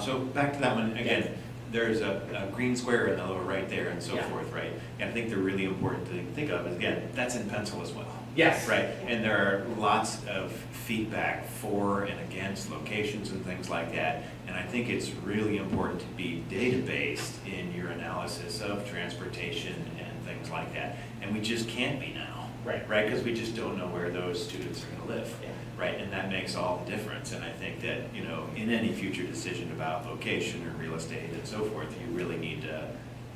So back to that one, again, there's a green square in the lower right there and so forth, right? And I think they're really important to think of, again, that's in pencil as well. Yes. Right, and there are lots of feedback for and against locations and things like that. And I think it's really important to be data-based in your analysis of transportation and things like that. And we just can't be now. Right, because we just don't know where those students are going to live. Right, and that makes all the difference. And I think that, in any future decision about location or real estate and so forth, you really need to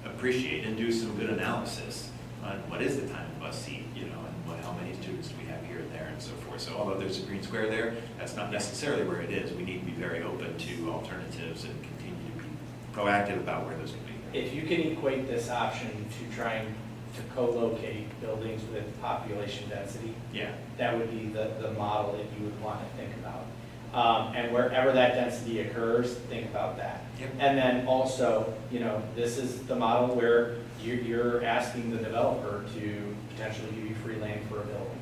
appreciate and do some good analysis on what is the time of bus seat, and how many students do we have here and there and so forth. So although there's a green square there, that's not necessarily where it is. We need to be very open to alternatives and continue to be proactive about where those can be. If you can equate this option to trying to co-locate buildings with population density, that would be the model that you would want to think about. And wherever that density occurs, think about that. And then also, this is the model where you're asking the developer to potentially give you free land for a building.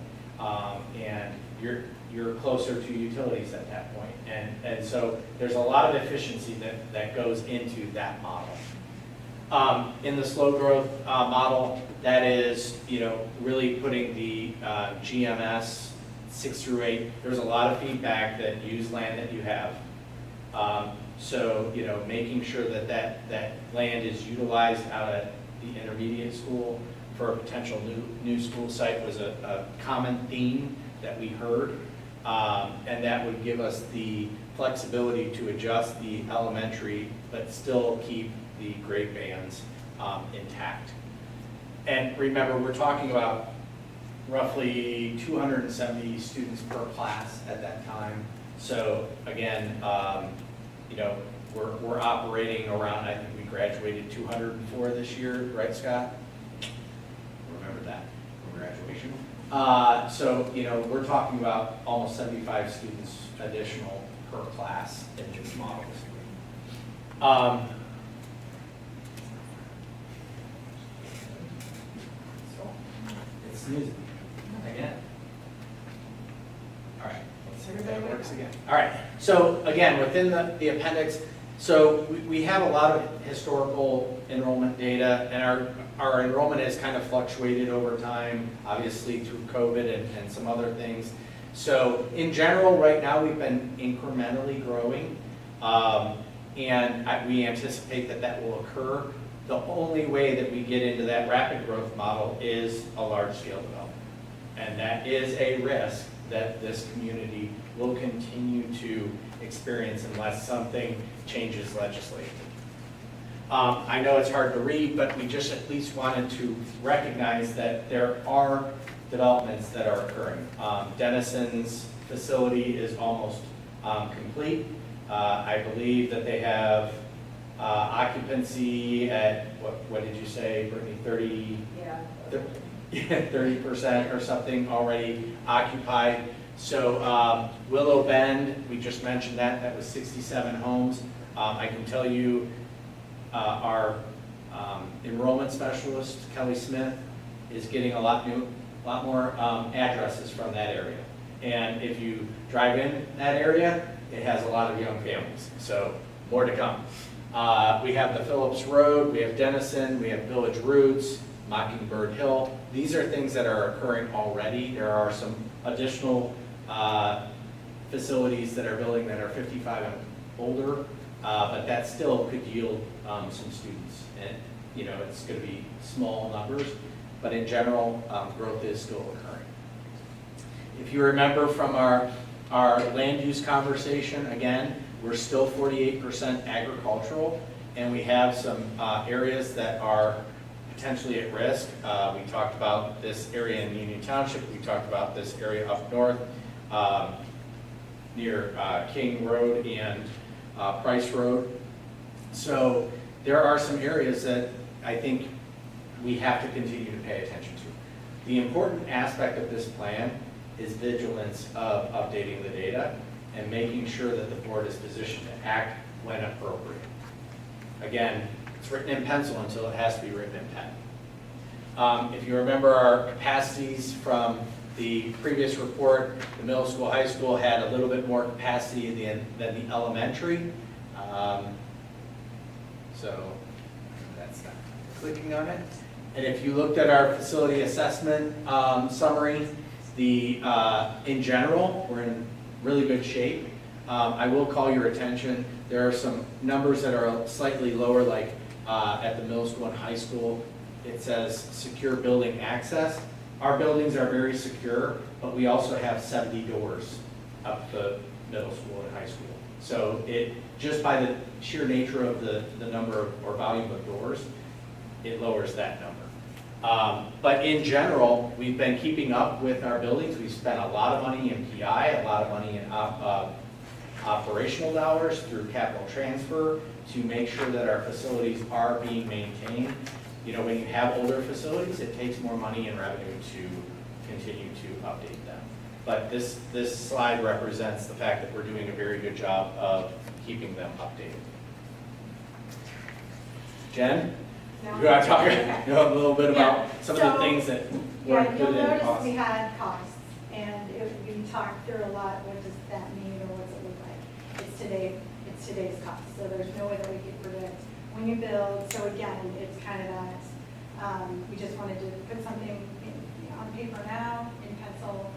And you're closer to utilities at that point. And so there's a lot of efficiency that goes into that model. In the slow growth model, that is, really putting the GMS 6 through 8. There's a lot of feedback that use land that you have. So, making sure that land is utilized out at the intermediate school for a potential new school site was a common theme that we heard. And that would give us the flexibility to adjust the elementary, but still keep the grade bands intact. And remember, we're talking about roughly 270 students per class at that time. So again, you know, we're operating around, I think we graduated 204 this year, right, Scott? Remember that from graduation. So, you know, we're talking about almost 75 students additional per class in these models. It's new again. All right, let's see if that works again. All right, so again, within the appendix, so we have a lot of historical enrollment data, and our enrollment has kind of fluctuated over time, obviously through COVID and some other things. So in general, right now, we've been incrementally growing, and we anticipate that that will occur. The only way that we get into that rapid growth model is a large-scale development. And that is a risk that this community will continue to experience unless something changes legislatively. I know it's hard to read, but we just at least wanted to recognize that there are developments that are occurring. Denison's facility is almost complete. I believe that they have occupancy at, what did you say, Brittany, 30? Yeah. 30% or something already occupied. So Willow Bend, we just mentioned that was 67 homes. I can tell you our enrollment specialist, Kelly Smith, is getting a lot more addresses from that area. And if you drive in that area, it has a lot of young families, so more to come. We have the Phillips Road, we have Denison, we have Village Roots, Mockingbird Hill. These are things that are occurring already. There are some additional facilities that are building that are 55 and older, but that still could yield some students. And you know, it's going to be small numbers, but in general, growth is still occurring. If you remember from our land use conversation, again, we're still 48% agricultural, and we have some areas that are potentially at risk. We talked about this area in Union Township. We talked about this area up north near King Road and Price Road. So there are some areas that I think we have to continue to pay attention to. The important aspect of this plan is vigilance of updating the data and making sure that the board is positioned to act when appropriate. Again, it's written in pencil until it has to be written in pen. If you remember our capacities from the previous report, the middle school, high school had a little bit more capacity than the elementary. So that's not clicking on it. And if you looked at our facility assessment summary, in general, we're in really good shape. I will call your attention, there are some numbers that are slightly lower, like at the middle school and high school, it says secure building access. Our buildings are very secure, but we also have 70 doors up the middle school and high school. So just by the sheer nature of the number or volume of doors, it lowers that number. But in general, we've been keeping up with our buildings. We've spent a lot of money in PI, a lot of money in operational dollars through capital transfer to make sure that our facilities are being maintained. You know, when you have older facilities, it takes more money and revenue to continue to update them. But this slide represents the fact that we're doing a very good job of keeping them updated. Jen? No. You want to talk a little bit about some of the things that weren't You'll included in the notice cost? we had costs, and we talked through a lot, what does that mean, or what does it look like? It's today's cost, so there's no way that we could predict when you build. So again, it's kind of that, we just wanted to put something on paper now, in pencil,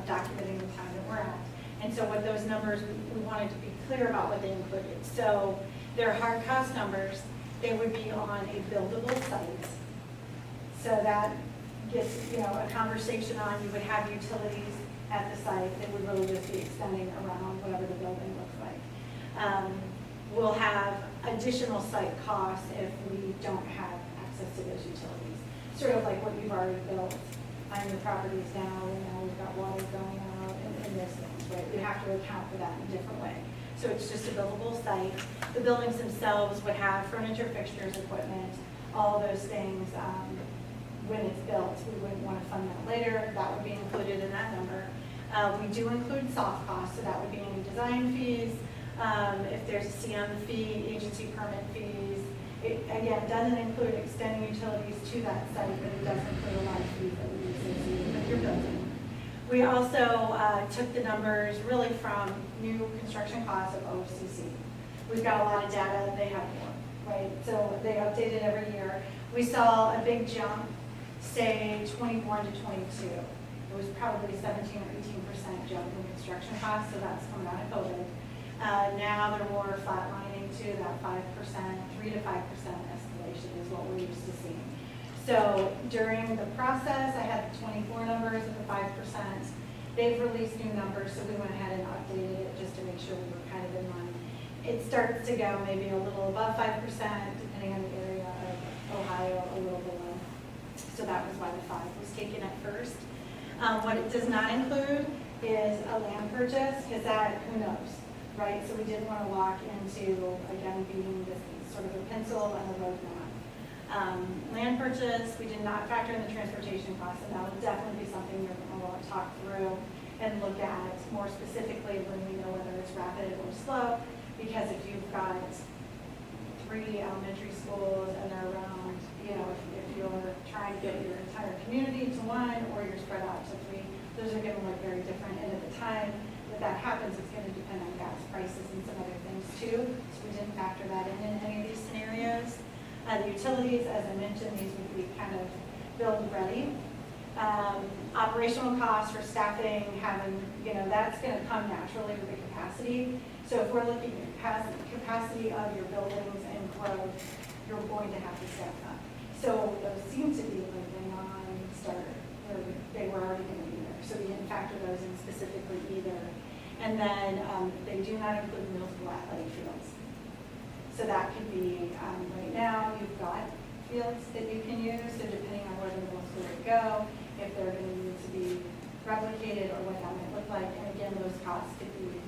documenting the time that we're at. And so what those numbers, we wanted to be clear about what they included. So they're hard cost numbers. They would be on a buildable site. So that gets, a conversation on, you would have utilities at the site that would really just be extending around whatever the building looks like. we'll have additional site costs if we don't have access to those utilities. Sort of like what you've already built on your properties now, and now we've got water going out and those things, right? We have to account for that in a different way. So it's just a buildable site. The buildings themselves would have furniture, fixtures, equipment, all of those things. When it's built, we wouldn't want to fund that later. That would be included in that number. We do include soft costs, so that would be any design fees, if there's a CM fee, agency permit fees. It, again, doesn't include extending utilities to that site, but it does include a lot of fees that would be associated with your building. We also took the numbers really from new construction costs of OCC. We've got a lot of data, they have more, right? So they update it every year. We saw a big jump, say 21 to 22. It was probably 17 or 18% jump in construction costs, so that's coming out of COVID. Now they're more flatlining to that 5%, 3 to 5% escalation is what we're used to seeing. So during the process, I had the 24 numbers of the 5%. They've released new numbers, so we went ahead and updated it just to make sure we were kind of in line. It starts to go maybe a little above 5%, depending on the area of Ohio, a little below. So that was why the 5 was taken at first. What it does not include is a land purchase, because that, who knows, right? So we didn't want to lock into, again, being this sort of a pencil and a roadmap. Land purchase, we did not factor in the transportation costs, and that will definitely be something you're going to want to talk through and look at more specifically when we know whether it's rapid or slow, because if you've got 3 elementary schools and they're around, you know, if you're trying to get your entire community to 1 or you're spread out to 3, those are going to look very different. And at the time that happens, it's going to depend on gas prices and some other things too. So we didn't factor that in any of these scenarios. The utilities, as I mentioned, these would be kind of build ready. Operational costs for staffing, having, you know, that's going to come naturally with the capacity. So if we're looking at capacity of your buildings and growth, you're going to have to staff up. So those seem to be like a non-starter, or they were already going to be there. So we didn't factor those in specifically either. And then they do not include middle school athletic fields. So that could be, right now, you've got fields that you can use, so depending on where the middle school would go, if they're going to need to be replicated or what that might look like. And again, those costs could be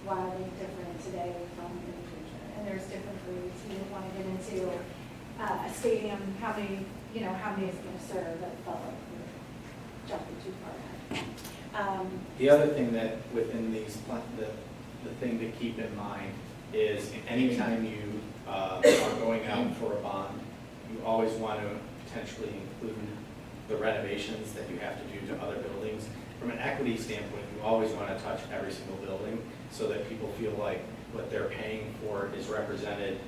wildly different today from in the future. And there's different grades. You didn't want to get into a stadium, how many is it going to serve, that felt like we were jumping too far ahead. The other thing that within these, the thing to keep in mind is anytime you are going out for a bond, you always want to potentially include the renovations that you have to do to other buildings. From an equity standpoint, you always want to touch every single building so that people feel like what they're paying for is represented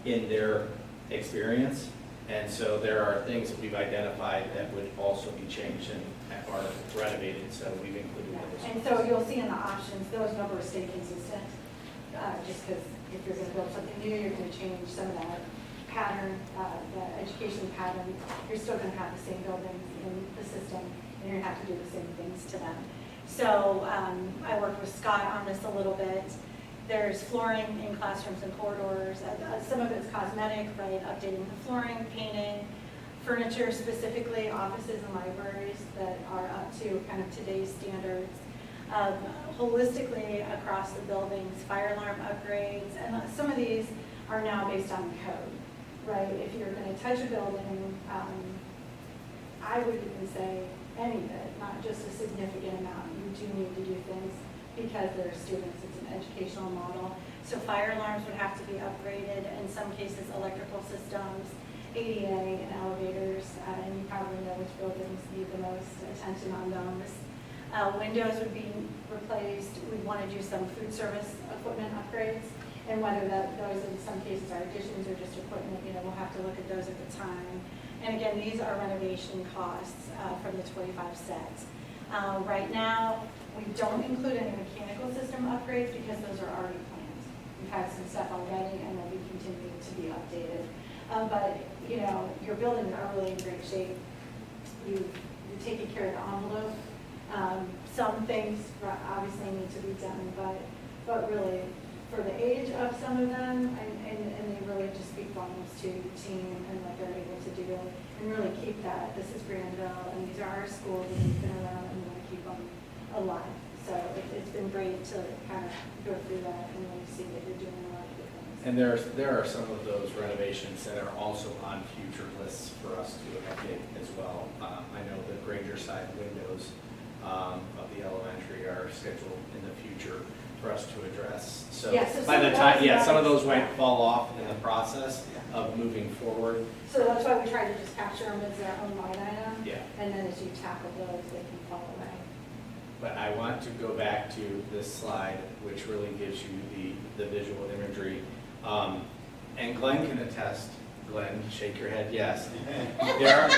in their experience. And so there are things that we've identified that would also be changed and are renovated, so we've included those. And so you'll see in the options, those numbers stay consistent, just because if you're going to build something new, you're going to change some of that pattern, the education pattern. You're still going to have the same buildings in the system, and you're going to have to do the same things to them. So I worked with Scott on this a little bit. There's flooring in classrooms and corridors. Some of it's cosmetic, right? Updating the flooring, painting, furniture, specifically offices and libraries that are up to kind of today's standards. Holistically across the buildings, fire alarm upgrades, and some of these are now based on code, right? If you're going to touch a building, I would even say any of it, not just a significant amount. You do need to do things because they're students. It's an educational model. So fire alarms would have to be upgraded. In some cases, electrical systems, ADA and elevators, and you probably know which buildings need the most attention on those. Windows would be replaced. We want to do some food service equipment upgrades, and whether those in some cases are additions or just equipment, we'll have to look at those at the time. And again, these are renovation costs from the 25 sets. Right now, we don't include any mechanical system upgrades because those are already planned. We've had some stuff already, and they'll be continuing to be updated. But your buildings are really in great shape. You've taken care of the envelope. Some things obviously need to be done, but really, for the age of some of them, and they really just speak volumes to the team and what they're able to do, and really keep that, this is Granville, and these are our schools, and we've been around, and we want to keep them alive. So it's been great to kind of go through that and really see that you're doing a lot of good things. And there are some of those renovations that are also on future lists for us to update as well. I know the Granger side windows of the elementary are scheduled in the future for us to address. So Yeah, so by some the of time, those yeah, some of guys- those might fall off in the process of moving forward. So that's why we try to just capture them as their own line item. Yeah. And then as you tackle those, they can fall away. But I want to go back to this slide, which really gives you the visual imagery. And Glenn can attest, Glenn, shake your head, yes. There are,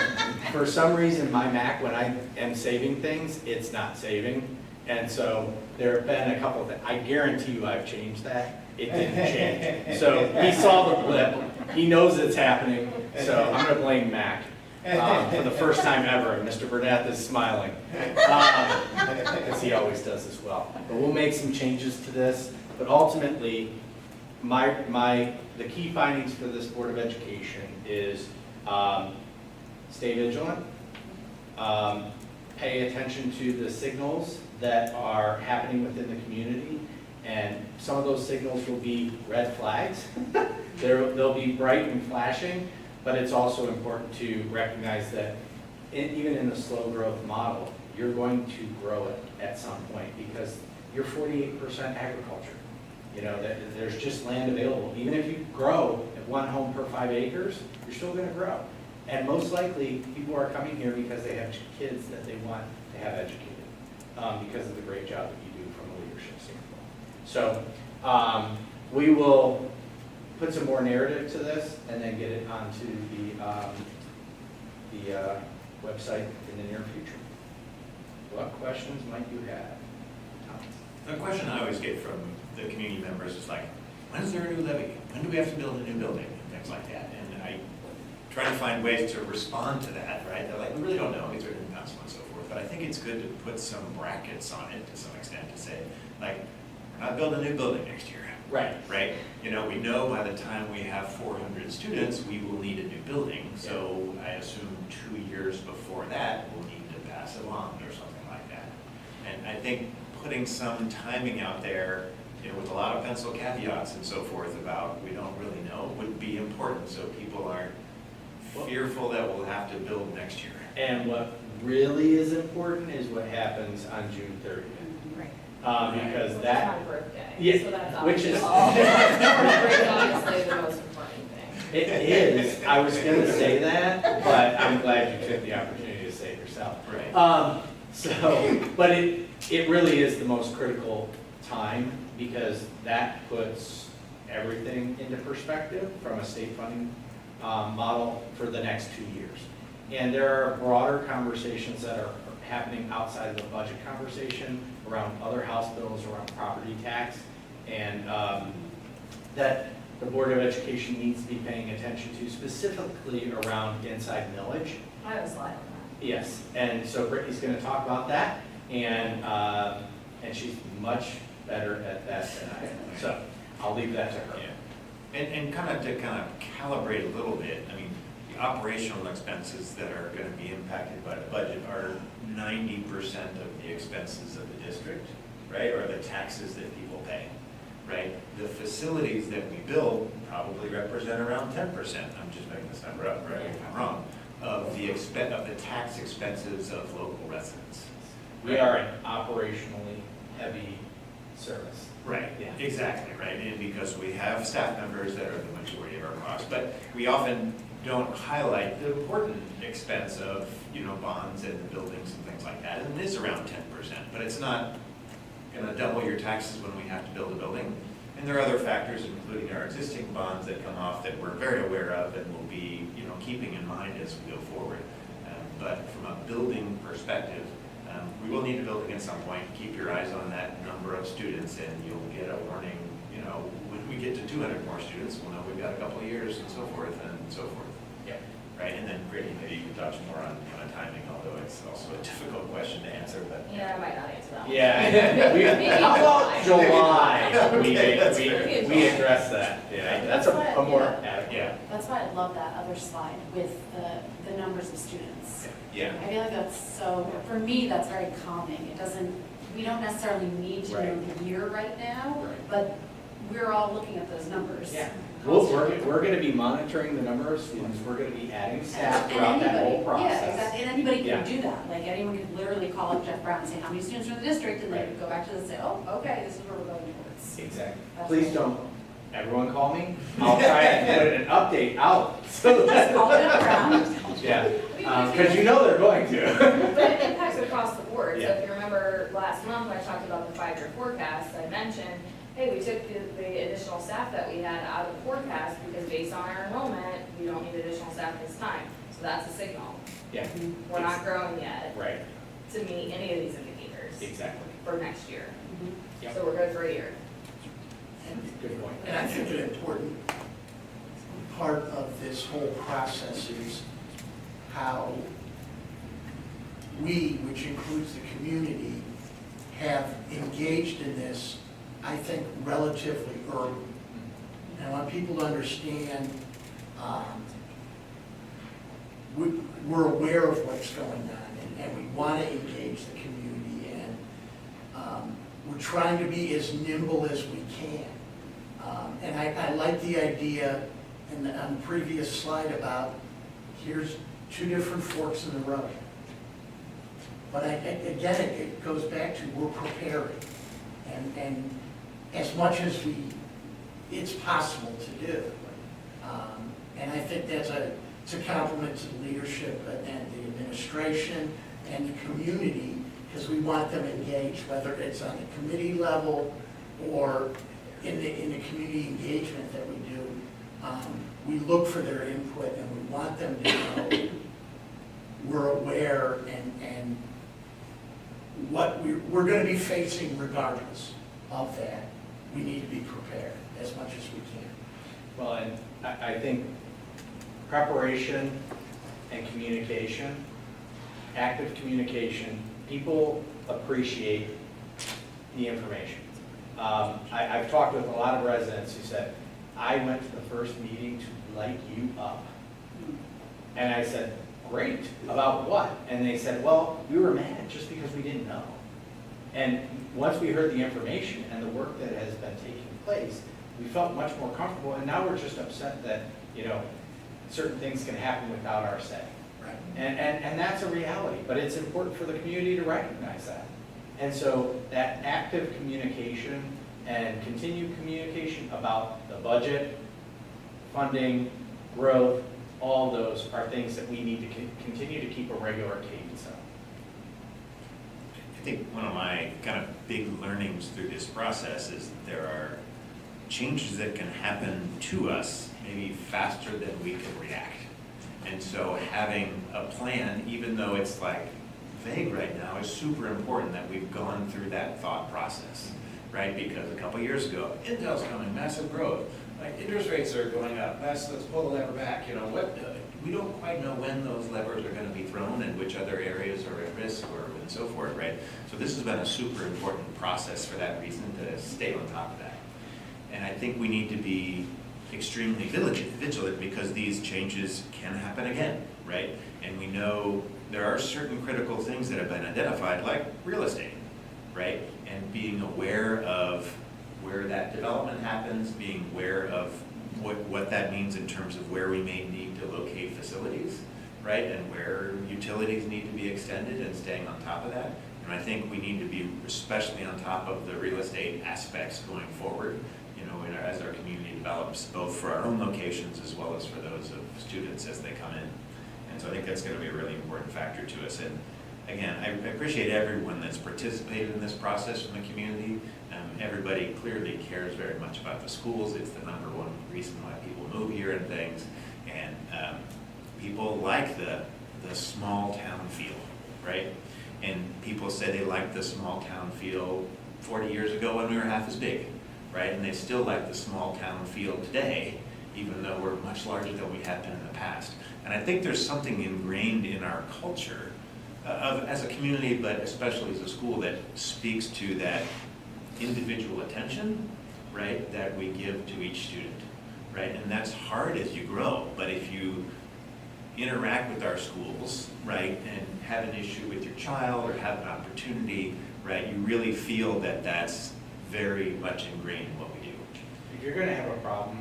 for some reason, my Mac, when I am saving things, it's not saving. And so there have been a couple of, I guarantee you I've changed that. It didn't change. So he saw the blip, he knows it's happening, so I'm gonna blame Mac. For the first time ever, and Mr. Burnett is smiling, as he always does as well. But we'll make some changes to this, but ultimately, the key findings for this Board of Education is stay vigilant, pay attention to the signals that are happening within the community, and some of those signals will be red flags. They'll be bright and flashing, but it's also important to recognize that even in the slow growth model, you're going to grow it at some point because you're 48% agriculture. You know, there's just land available. Even if you grow at 1 home per 5 acres, you're still going to grow. And most likely, people are coming here because they have kids that they want to have educated because of the great job that you do from a leadership standpoint. So we will put some more narrative to this and then get it onto the website in the near future. What questions might you have? The question I always get from the community members is like, when is there a new levy? When do we have to build a new building? And things like that. And I try to find ways to respond to that, right? They're like, we really don't know. These are new council and so forth. But I think it's good to put some brackets on it to some extent to say, like, we're not building a new building next year. Right. Right? You know, we know by the time we have 400 students, we will need a new building. So I assume 2 years before that, we'll need to pass a bond or something like that. And I think putting some timing out there, you know, with a lot of pencil caveats and so forth about we don't really know would be important so people aren't fearful that we'll have to build next year. And what really is important is what happens on June 30th. Because Which that, is my birthday. yeah, So that's which is, obviously the most important thing. it is, I was gonna say that, but I'm glad you took the opportunity to say it yourself. Right. But it really is the most critical time because that puts everything into perspective from a state funding model for the next 2 years. And there are broader conversations that are happening outside of the budget conversation around other House bills, around property tax, and that the Board of Education needs to be paying attention to, specifically around inside millage. I have a slide on that. Yes, and so Brittany's going to talk about that, and she's much better at that than I am. So I'll leave that to her. Yeah. And kind of to calibrate a little bit, I mean, the operational expenses that are going to be impacted by the budget are 90% of the expenses of the district, right? Or the taxes that people pay, right? The facilities that we build probably represent around 10%. I'm just making this number up, right? If I'm wrong. Of the tax expenses of local residents. We are an operationally heavy service. Right, Yeah. exactly, right, and because we have staff members that are the majority of our costs, but we often don't highlight the important expense of, you know, bonds and buildings and things like that, and it is around 10%, but it's not gonna double your taxes when we have to build a building. And there are other factors, including our existing bonds that come off that we're very aware of and will be, you know, keeping in mind as we go forward. But from a building perspective, we will need a building at some point. Keep your eyes on that number of students and you'll get a warning, you know, when we get to 200 more students, we'll know we've got a couple of years and so forth and so forth. Yeah. Right, and then Brittany, maybe you can touch more on kind of timing, although it's also a difficult question to answer, but. Yeah, I might not answer that. Yeah. How about July? Okay. We address that, yeah, that's a more adequate. Yeah, That's why I love that other slide with the numbers of students. yeah. I feel like that's so, for me, that's very calming. It doesn't, we don't necessarily need to know Right. the year right now, Right. but we're all looking at those numbers. Yeah. We're gonna be monitoring the number of students, we're gonna be adding staff And throughout that whole anybody- process. Yeah, exactly, and anybody Yeah. can do that, like anyone could literally call up Jeff Brown and say, how many students are in the district, and they Right. would go back to the and say, oh, okay, this is where we're going towards. Exactly. That's Please right. don't, everyone call me, I'll try and put an update out. So Just call Jeff Brown. Yeah, because you know they're going to. But it impacts across the board, so Yeah. if you remember last month, I talked about the 5-year forecast, I mentioned, hey, we took the additional staff that we had out of the forecast, because based on our enrollment, we don't need additional staff this time, so that's a signal. Yeah, We're not growing yet right, to meet any of these indicators exactly. for next year, Yep. so we're good for a year. Good point. And I think an important part of this whole process is how we, which includes the community, have engaged in this, I think, relatively early. And I want people to understand, we're aware of what's going on, and we want to engage the community, and we're trying to be as nimble as we can. And I like the idea on the previous slide about, here's two different forks in the road. But again, it goes back to we're preparing. And as much as it's possible to do. And I think it's a compliment to the leadership and the administration and the community, because we want them engaged, whether it's on the committee level or in the community engagement that we do. We look for their input, and we want them to know we're aware and what we're going to be facing regardless of that. We need to be prepared as much as we can. Well, and I think preparation and communication, active communication, people appreciate the information. I've talked with a lot of residents who said, I went to the first meeting to light you up. And I said, great, about what? And they said, well, we were mad just because we didn't know. And once we heard the information and the work that has been taking place, we felt much more comfortable, and now we're just upset that, certain things can happen without our say. Right. And that's a reality, but it's important for the community to recognize that. And so that active communication and continued communication about the budget, funding, growth, all those are things that we need to continue to keep a regular cadence of. I think one of my kind of big learnings through this process is that there are changes that can happen to us maybe faster than we can react. And so having a plan, even though it's like vague right now, is super important that we've gone through that thought process, right? Because a couple years ago, Intel's coming, massive growth, like interest rates are going up, let's pull the lever back, we don't quite know when those levers are going to be thrown and which other areas are at risk and so forth, right? So this has been a super important process for that reason, to stay on top of that. And I think we need to be extremely vigilant because these changes can happen again, right? And we know there are certain critical things that have been identified, like real estate, right? And being aware of where that development happens, being aware of what that means in terms of where we may need to locate facilities, right? And where utilities need to be extended, and staying on top of that. And I think we need to be especially on top of the real estate aspects going forward, as our community develops, both for our own locations as well as for those of students as they come in. And so I think that's going to be a really important factor to us. And again, I appreciate everyone that's participated in this process from the community. Everybody clearly cares very much about the schools. It's the #1 reason why people move here and things. And people like the small town feel, right? And people say they like the small town feel 40 years ago when we were half as big, right? And they still like the small town feel today, even though we're much larger than we have been in the past. And I think there's something ingrained in our culture as a community, but especially as a school, that speaks to that individual attention, right, that we give to each student, right? And that's hard as you grow, but if you interact with our schools, right, and have an issue with your child or have an opportunity, right, you really feel that that's very much ingrained in what we do. If you're gonna have a problem,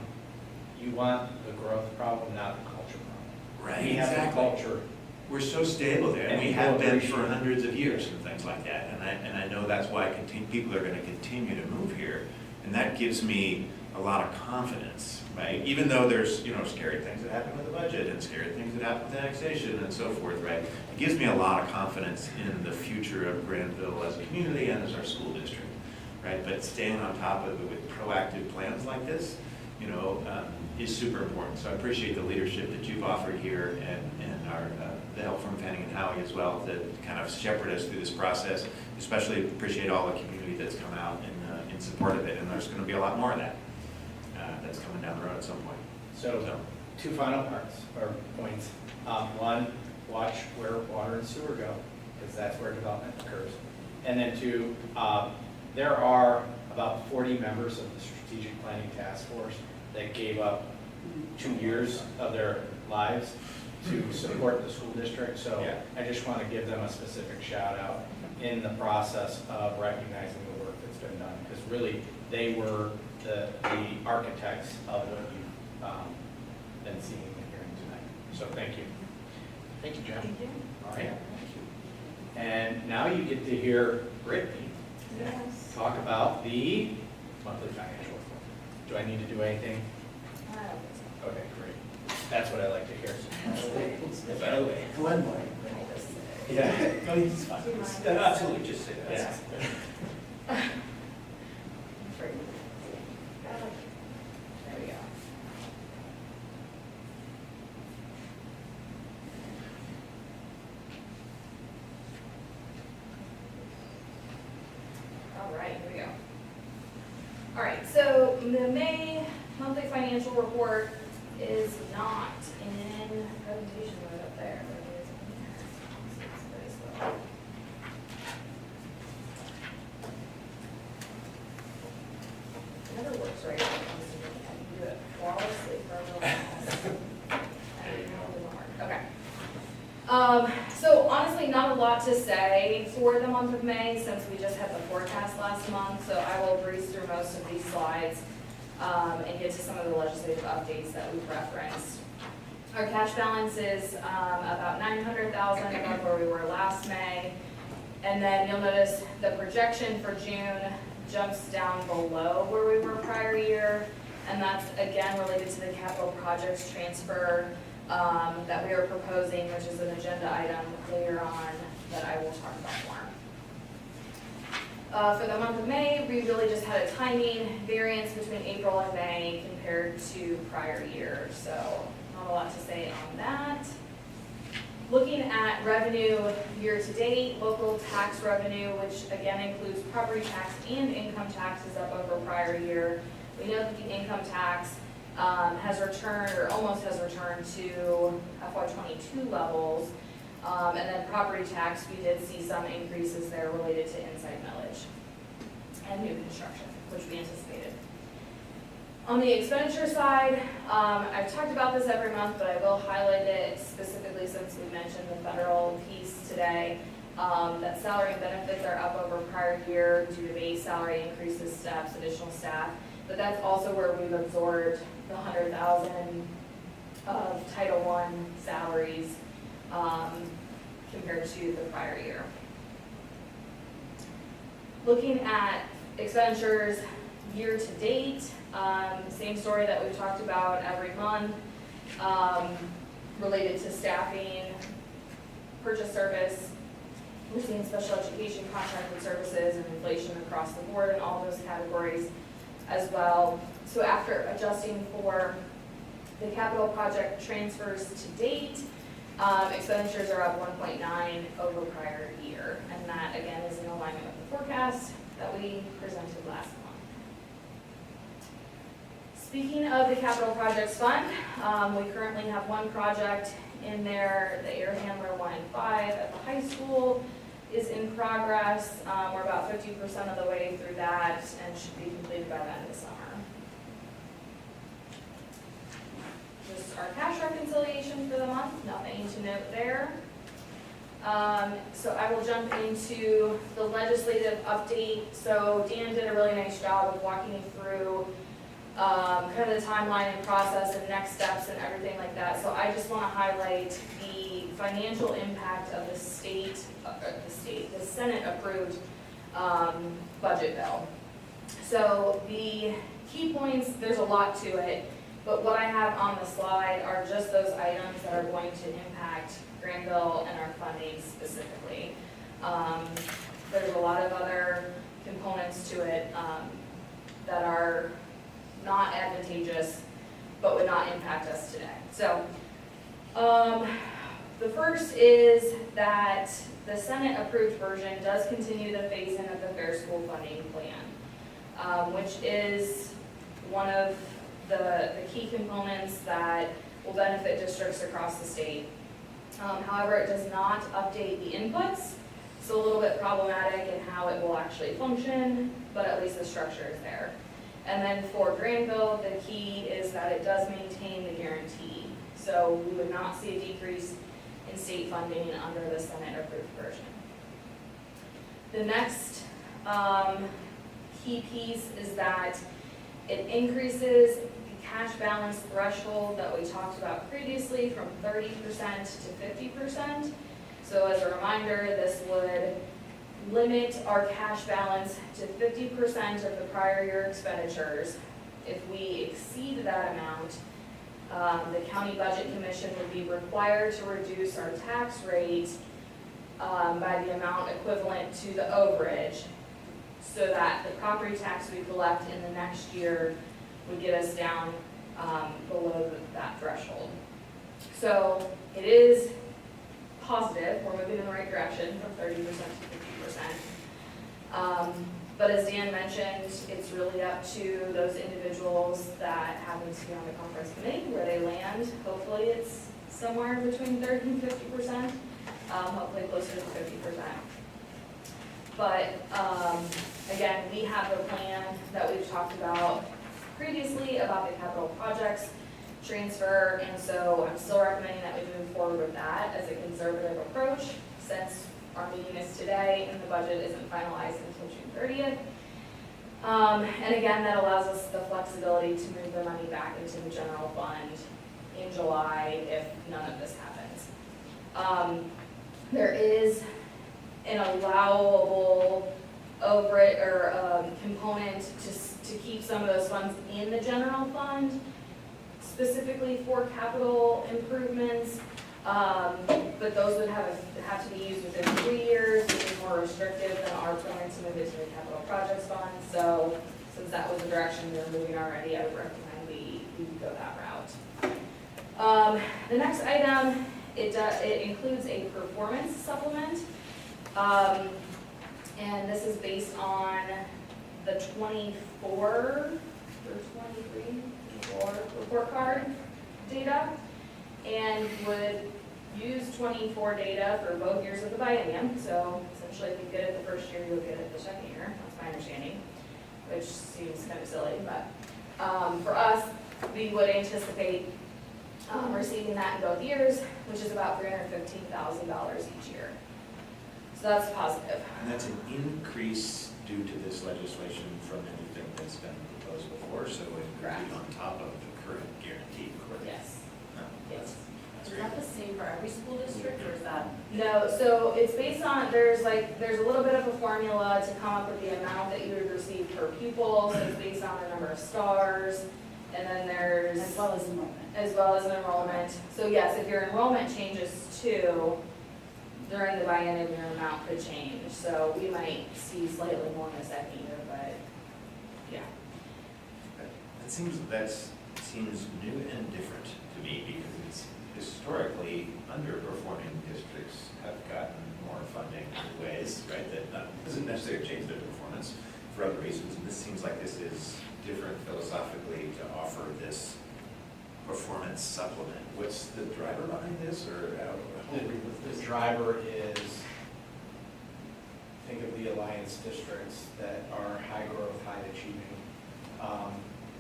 you want the growth problem, not the culture problem. Right, We have the exactly. culture. We're so stable there, and And we people have been appreciate for it. hundreds of years and things like that. And I know that's why people are gonna continue to move here. And that gives me a lot of confidence, right? Even though there's, scary things that happen with the budget and scary things that happen with annexation and so forth, right? It gives me a lot of confidence in the future of Granville as a community and as our school district, right? But staying on top of it with proactive plans like this, is super important. So I appreciate the leadership that you've offered here and our, the help from Fanning and Howie as well to kind of shepherd us through this process. Especially appreciate all the community that's come out in support of it, and there's going to be a lot more of that that's coming down the road at some point. So, two final parts, or points. One, watch where water and sewer go, because that's where development occurs. And then two, there are about 40 members of the Strategic Planning Task Force that gave up 2 years of their lives to support the school district. So Yeah. I just want to give them a specific shout out in the process of recognizing the work that's been done, because really they were the architects of what you've been seeing and hearing tonight. So thank you. Thank you, Jen. Thank you. All right. And now you get to hear Brittany Yes. talk about the monthly financial report. Do I need to do anything? Okay, great. That's what I like to hear. By the way. One more. Yeah. No, he's fine. Absolutely, just say that. Yeah. There we go. All right, here we go. All right, so the May monthly financial report is not in presentation mode up there. It is in here. It's very slow. It never works right when it comes to me. I can do it flawlessly for everyone else. And it doesn't work. Okay. So honestly, not a lot to say for the month of May since we just had the forecast last month. So I will breeze through most of these slides and get to some of the legislative updates that we've referenced. Our cash balance is about $900,000 above where we were last May. And then you'll notice the projection for June jumps down below where we were prior year. And that's again related to the capital projects transfer that we are proposing, which is an agenda item later on that I will talk about more. For the month of May, we really just had a timing variance between April and May compared to prior year. So not a lot to say on that. Looking at revenue year to date, local tax revenue, which again includes property tax and income tax, is up over prior year. We know that the income tax has returned, or almost has returned to FY22 levels. And then property tax, we did see some increases there related to inside millage and new construction, which we anticipated. On the expenditure side, I've talked about this every month, but I will highlight it specifically since we mentioned the federal piece today. That salary and benefits are up over prior year due to base salary increases, steps, additional staff. But that's also where we've absorbed the $100,000 of Title I salaries compared to the prior year. Looking at expenditures year to date, same story that we've talked about every month, related to staffing, purchase service. We're seeing special education contracted services and inflation across the board in all those categories as well. So after adjusting for the capital project transfers to date, expenditures are up 1.9 over prior year. And that again is in alignment with the forecast that we presented last month. Speaking of the capital projects fund, we currently have one project in there. The air handler 1 and 5 at the high school is in progress. We're about 50% of the way through that and should be completed by the end of the summer. Just our cash reconciliation for the month, nothing to note there. So I will jump into the legislative update. So Dan did a really nice job of walking you through kind of the timeline and process and next steps and everything like that. So I just want to highlight the financial impact of the the Senate approved budget bill. So the key points, there's a lot to it, but what I have on the slide are just those items that are going to impact Granville and our funding specifically. There's a lot of other components to it that are not advantageous, but would not impact us today. So the first is that the Senate approved version does continue the phase-in of the Fair School Funding Plan, which is one of the key components that will benefit districts across the state. However, it does not update the inputs, so a little bit problematic in how it will actually function, but at least the structure is there. And then for Granville, the key is that it does maintain the guarantee. So we would not see a decrease in state funding under the Senate approved version. The next key piece is that it increases the cash balance threshold that we talked about previously from 30% to 50%. So as a reminder, this would limit our cash balance to 50% of the prior year expenditures. If we exceed that amount, the county budget commission would be required to reduce our tax rate by the amount equivalent to the overage, so that the property tax we collect in the next year would get us down below that threshold. So it is positive, we're moving in the right direction from 30% to 50%. But as Dan mentioned, it's really up to those individuals that happen to be on the conference committee where they land. Hopefully it's somewhere between 30 and 50%, hopefully closer to 50%. But again, we have a plan that we've talked about previously about the capital projects transfer, and so I'm still recommending that we move forward with that as a conservative approach, since our meeting is today and the budget isn't finalized until June 30th. And again, that allows us the flexibility to move the money back into the general fund in July if none of this happens. There is an allowable component to keep some of those funds in the general fund, specifically for capital improvements, but those would have to be used within 3 years, which is more restrictive than our plan to move it to the capital projects fund. So since that was the direction we were moving already, I would recommend we go that route. The next item, it includes a performance supplement, and this is based on the 24 or 23 report card data, and would use 24 data for both years of the biennium. So essentially, if you get it the first year, you'll get it the second year. That's my understanding, which seems kind of silly, but for us, we would anticipate receiving that in both years, which is about $315,000 each year. So that's positive. And that's an increase due to this legislation from anything that's been proposed before, so it would be on top of the current guarantee. Yes. No, Yes. that's Is great. that the same for every school district, or is that? No, so it's based on, there's a little bit of a formula to come up with the amount that you would receive per pupil, so it's based on the number of stars, and then there's. As well as enrollment. As well as enrollment. So yes, if your enrollment changes too, during the biennium, your amount could change. So we might see slightly more in the second year, but yeah. That seems new and different to me, because it's historically underperforming districts have gotten more funding in ways, right, that doesn't necessarily change their performance for other reasons. And this seems like this is different philosophically to offer this performance supplement. What's the driver behind this, or how do we with The this? driver is, think of the alliance districts that are high growth, high achieving.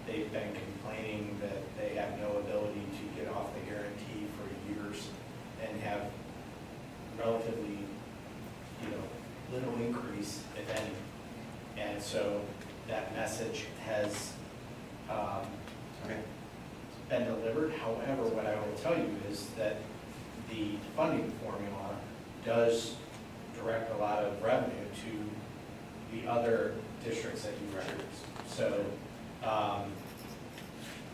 They've been complaining that they have no ability to get off the guarantee for years and have relatively, little increase, if any. And so that message has Okay. been delivered. However, what I will tell you is that the funding formula does direct a lot of revenue to the other districts that you referenced. So, I'm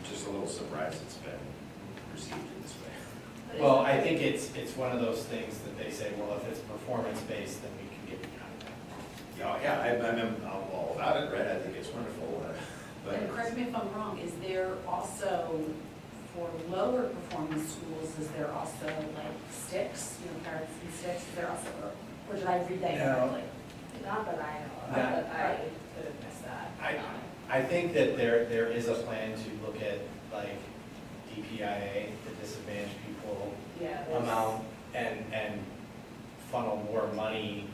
just a little surprised it's been received in this way. well, I think it's one of those things that they say, well, if it's performance-based, then we can get behind that. Yeah, I'm all about it, right? I think it's wonderful, but. And correct me if I'm wrong, is there also, for lower performing schools, is there also like sticks, carrots and sticks, is there also, or did I read that No. correctly? Not that I know of, Not- but I could have missed that. I think that there is a plan to look at like DPIA, the disadvantaged people Yeah, there's- amount, and funnel more money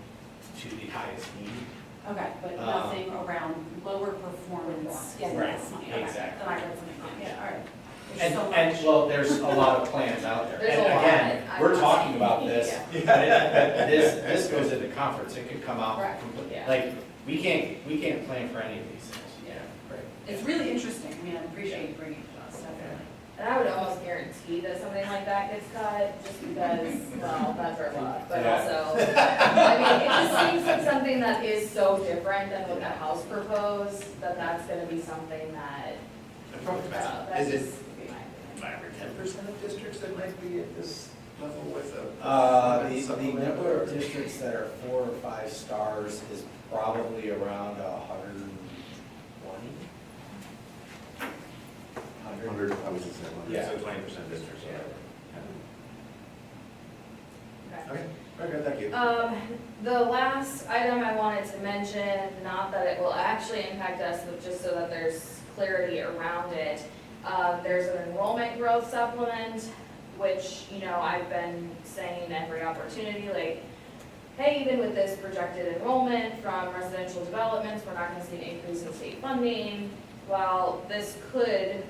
to the highest need. Okay, but nothing around lower performance getting Right, less money, okay. exactly. Then I read something wrong, yeah, all right. There's And, so and, much. well, there's a lot of plans out there. There's And a lot. again, I'm we're not talking saying- about this, Yeah. but this goes into conference, it could come out Right, completely. yeah. Like, we can't plan for any of these things. Yeah. Right. It's really interesting, I mean, I appreciate you bringing it to us, definitely. And I would almost guarantee that something like that gets cut, just because, well, that's our luck, but Yeah. also, I mean, it just seems like something that is so different than what the House proposed, that that's gonna be something that, that's Is it just would be my opinion. 5 or 10% of districts that might be at this level with a? The number of districts that are 4 or 5 stars is probably around 120. 100. I was just saying. Yeah. So 20% districts, Yeah. Okay. Okay, thank you. The last item I wanted to mention, not that it will actually impact us, but just so that there's clarity around it. There's an enrollment growth supplement, which, I've been saying every opportunity, like, hey, even with this projected enrollment from residential developments, we're not gonna see an increase in state funding. While this could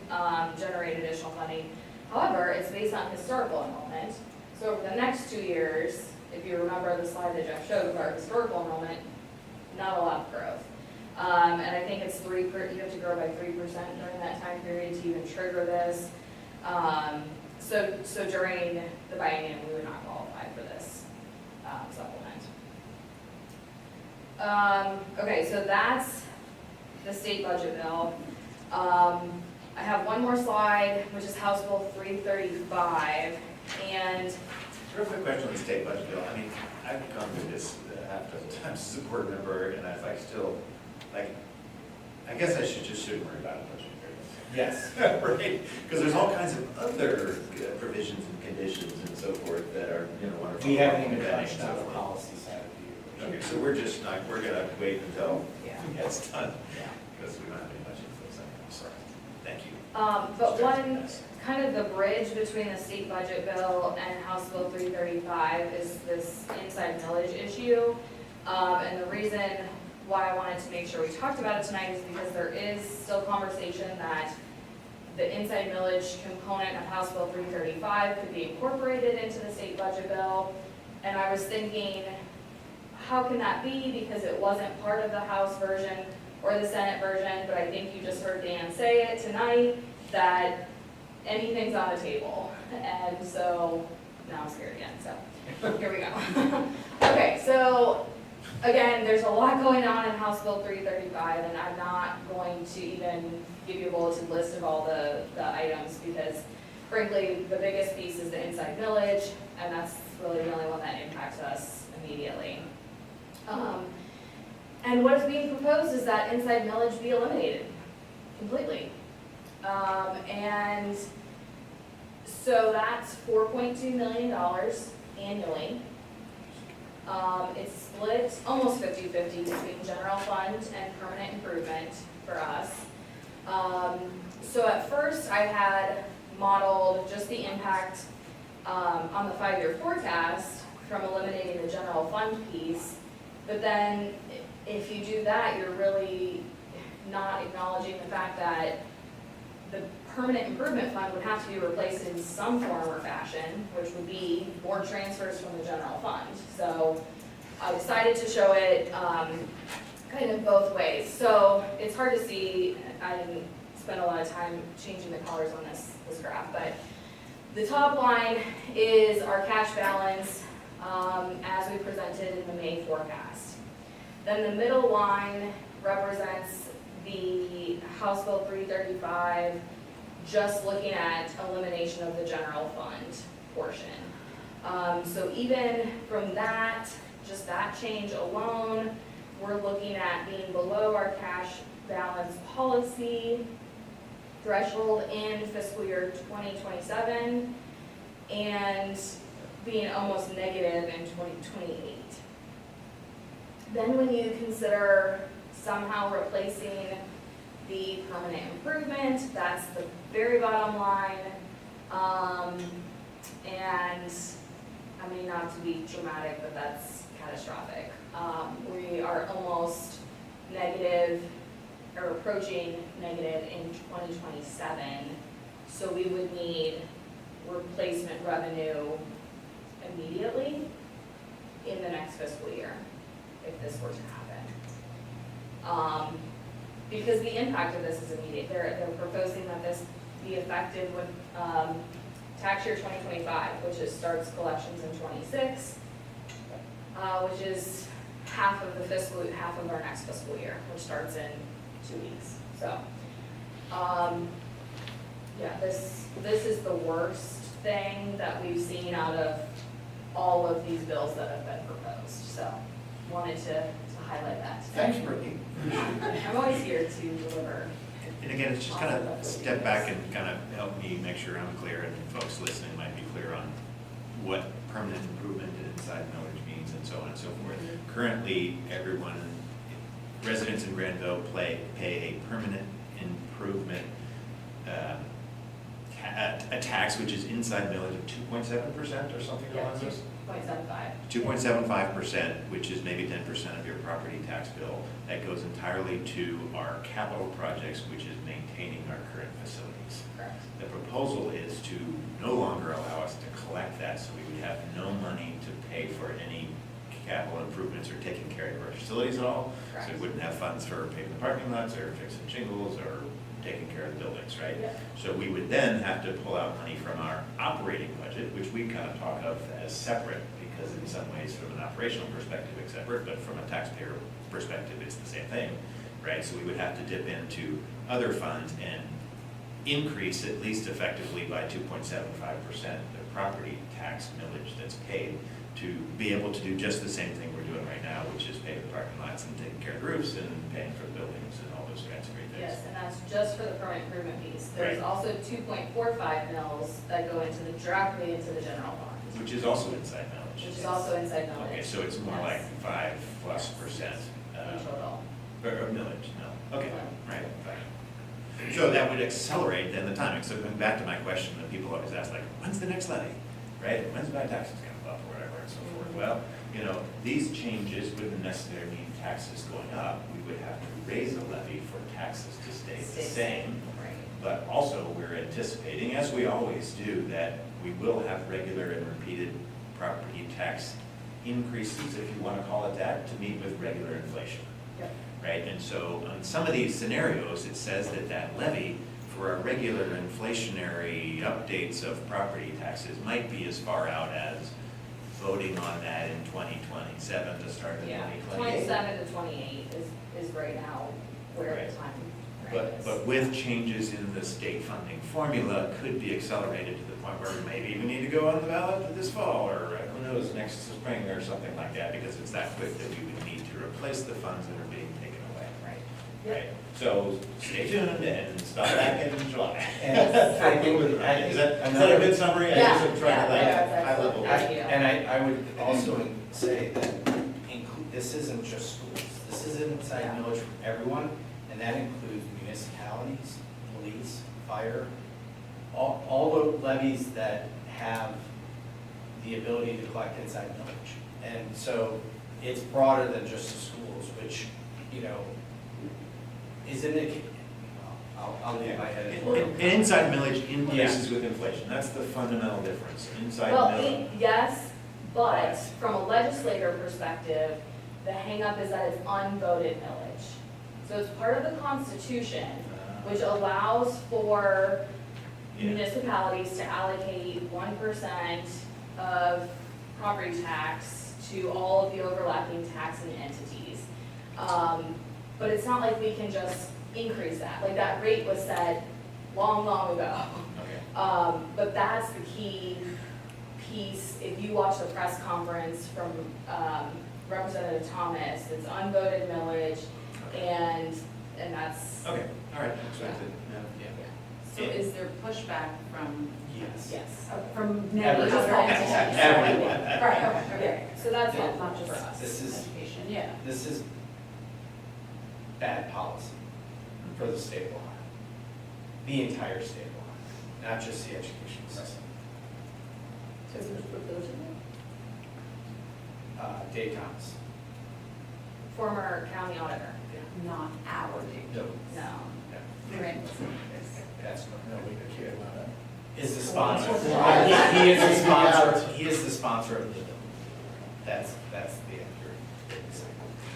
generate additional funding, however, it's based on historical enrollment. So over the next 2 years, if you remember the slide that Jeff showed of our historical enrollment, not a lot of growth. And I think it's you have to grow by 3% during that time period to even trigger this. So during the biennium, we would not qualify for this supplement. Okay, so that's the state budget bill. I have one more slide, which is House Bill 335, and Real quick question on the state budget bill. I mean, I've gone through this half a dozen times as a board member, and I still, I guess I shouldn't worry about it much. Yes. Right? Because there's all kinds of other provisions and conditions and so forth that are, wonderful. We haven't even and touched so on the forth. policy side of you. Okay, so we're just not, we're gonna wait until yeah. it's done, Yeah. because we don't have any much influence on it. I'm sorry. Thank you. But one, kind of the bridge between the state budget bill and House Bill 335 is this inside millage issue. And the reason why I wanted to make sure we talked about it tonight is because there is still conversation that the inside millage component of House Bill 335 could be incorporated into the state budget bill. And I was thinking, how can that be? Because it wasn't part of the House version or the Senate version, but I think you just heard Dan say it tonight, that anything's on the table. And so, now I'm scared again, so here we go. Okay, so again, there's a lot going on in House Bill 335, and I'm not going to even give you a bulleted list of all the items, because frankly, the biggest piece is the inside millage, and that's really the only one that impacts us immediately. And what is being proposed is that inside millage be eliminated completely. And so that's $4.2 million annually. It's split almost 50-50 between general fund and permanent improvement for us. So at first I had modeled just the impact on the 5-year forecast from eliminating the general fund piece. But then if you do that, you're really not acknowledging the fact that the permanent improvement fund would have to be replaced in some form or fashion, which would be more transfers from the general fund. So I decided to show it kind of both ways. So it's hard to see, I didn't spend a lot of time changing the colors on this graph, but the top line is our cash balance as we presented in the May forecast. Then the middle line represents the House Bill 335, just looking at elimination of the general fund portion. So even from that, just that change alone, we're looking at being below our cash balance policy threshold in fiscal year 2027 and being almost negative in 2028. Then when you consider somehow replacing the permanent improvement, that's the very bottom line. And I mean, not to be dramatic, but that's catastrophic. We are almost negative or approaching negative in 2027. So we would need replacement revenue immediately in the next fiscal year if this were to happen. Because the impact of this is immediate. They're proposing that this be effective with tax year 2025, which starts collections in 26, which is half of our next fiscal year, which starts in 2 weeks. So, yeah, this is the worst thing that we've seen out of all of these bills that have been proposed. So, wanted to highlight that today. Thanks, Brittany. I'm always here to deliver. And again, it's just kind of step back and kind of help me make sure I'm clear and folks listening might be clear on what permanent improvement inside millage means and so on and so forth. Currently, everyone, residents in Granville pay a permanent improvement a tax which is inside millage of 2.7% or something along those. 2.75%, which is maybe 10% of your property tax bill. That goes entirely to our capital projects, which is maintaining our current facilities. Correct. The proposal is to no longer allow us to collect that, so we would have no money to pay for any capital improvements or taking care of our facilities at all. Correct. So we wouldn't have funds for paving the parking lots or fixing shingles or taking care of the buildings, right? Yep. So we would then have to pull out money from our operating budget, which we kind of talk of as separate, because in some ways from an operational perspective it's separate, but from a taxpayer perspective it's the same thing, right? So we would have to dip into other funds and increase at least effectively by 2.75% the property tax millage that's paid to be able to do just the same thing we're doing right now, which is pay the parking lots and taking care of the roofs and paying for the buildings and all those kinds of great things. Yes, and that's just for the permanent improvement piece. There's Right. also 2.45 mils that go directly into the general fund, Which is also inside millage. which is also inside millage. Okay, so it's more like 5+%. In total. Or millage, no, okay, right, fine. So that would accelerate then the timing. So going back to my question that people always ask, like, when's the next levy? Right, when's my taxes gonna go up or whatever and so forth? Well, these changes wouldn't necessarily mean taxes going up. We would have to raise a levy for taxes to stay the same. Right. But also, we're anticipating, as we always do, that we will have regular and repeated property tax increases, if you want to call it that, to meet with regular inflation. Yep. Right, and so on some of these scenarios, it says that that levy for our regular inflationary updates of property taxes might be as far out as voting on that in 2027 to start in Yeah, 2028. 27 to 28 is right now where Right. the time frame is. But with changes in the state funding formula, could be accelerated to the point where we maybe even need to go on the ballot this fall, or who knows, next spring or something like that, because it's that quick that we would need to replace the funds that are being taken away. Right. Right, so stay tuned and stop back in July. And I think with, Is that a good summary? I Yeah, guess I'm trying to yeah, high level. Thank you. And I would also say that this isn't just schools. This is inside Yeah. millage for everyone, and that includes municipalities, police, fire, all the levies that have the ability to collect inside millage. And so it's broader than just the schools, which, you know, is in the, I'll leave my head. And inside millage increases with inflation, that's the fundamental difference, inside Well, millage. yes, but from a legislator perspective, the hangup is that it's unvoted millage. So it's part of the Constitution, which allows for Yeah. municipalities to allocate 1% of property tax to all of the overlapping taxing entities. But it's not like we can just increase that, like that rate was set long, long ago. Okay. But that's the key piece, if you watch the press conference from Representative Thomas, it's unvoted millage, and that's, Okay, all right, expected, yeah. So is there pushback from, Yes. yes. from many Everyone. other entities? Everyone. Right, okay. So that's Yeah. all, not just For for us, us. This is- education, yeah. This is bad policy for the state of Ohio. The entire state of Ohio, not just the education system. So who's put those in there? Dave Thomas. Former county auditor. Not our data. No. Right. That's correct. No, we could care about it. Is the sponsor. He is the sponsor, he is the sponsor of the bill. That's the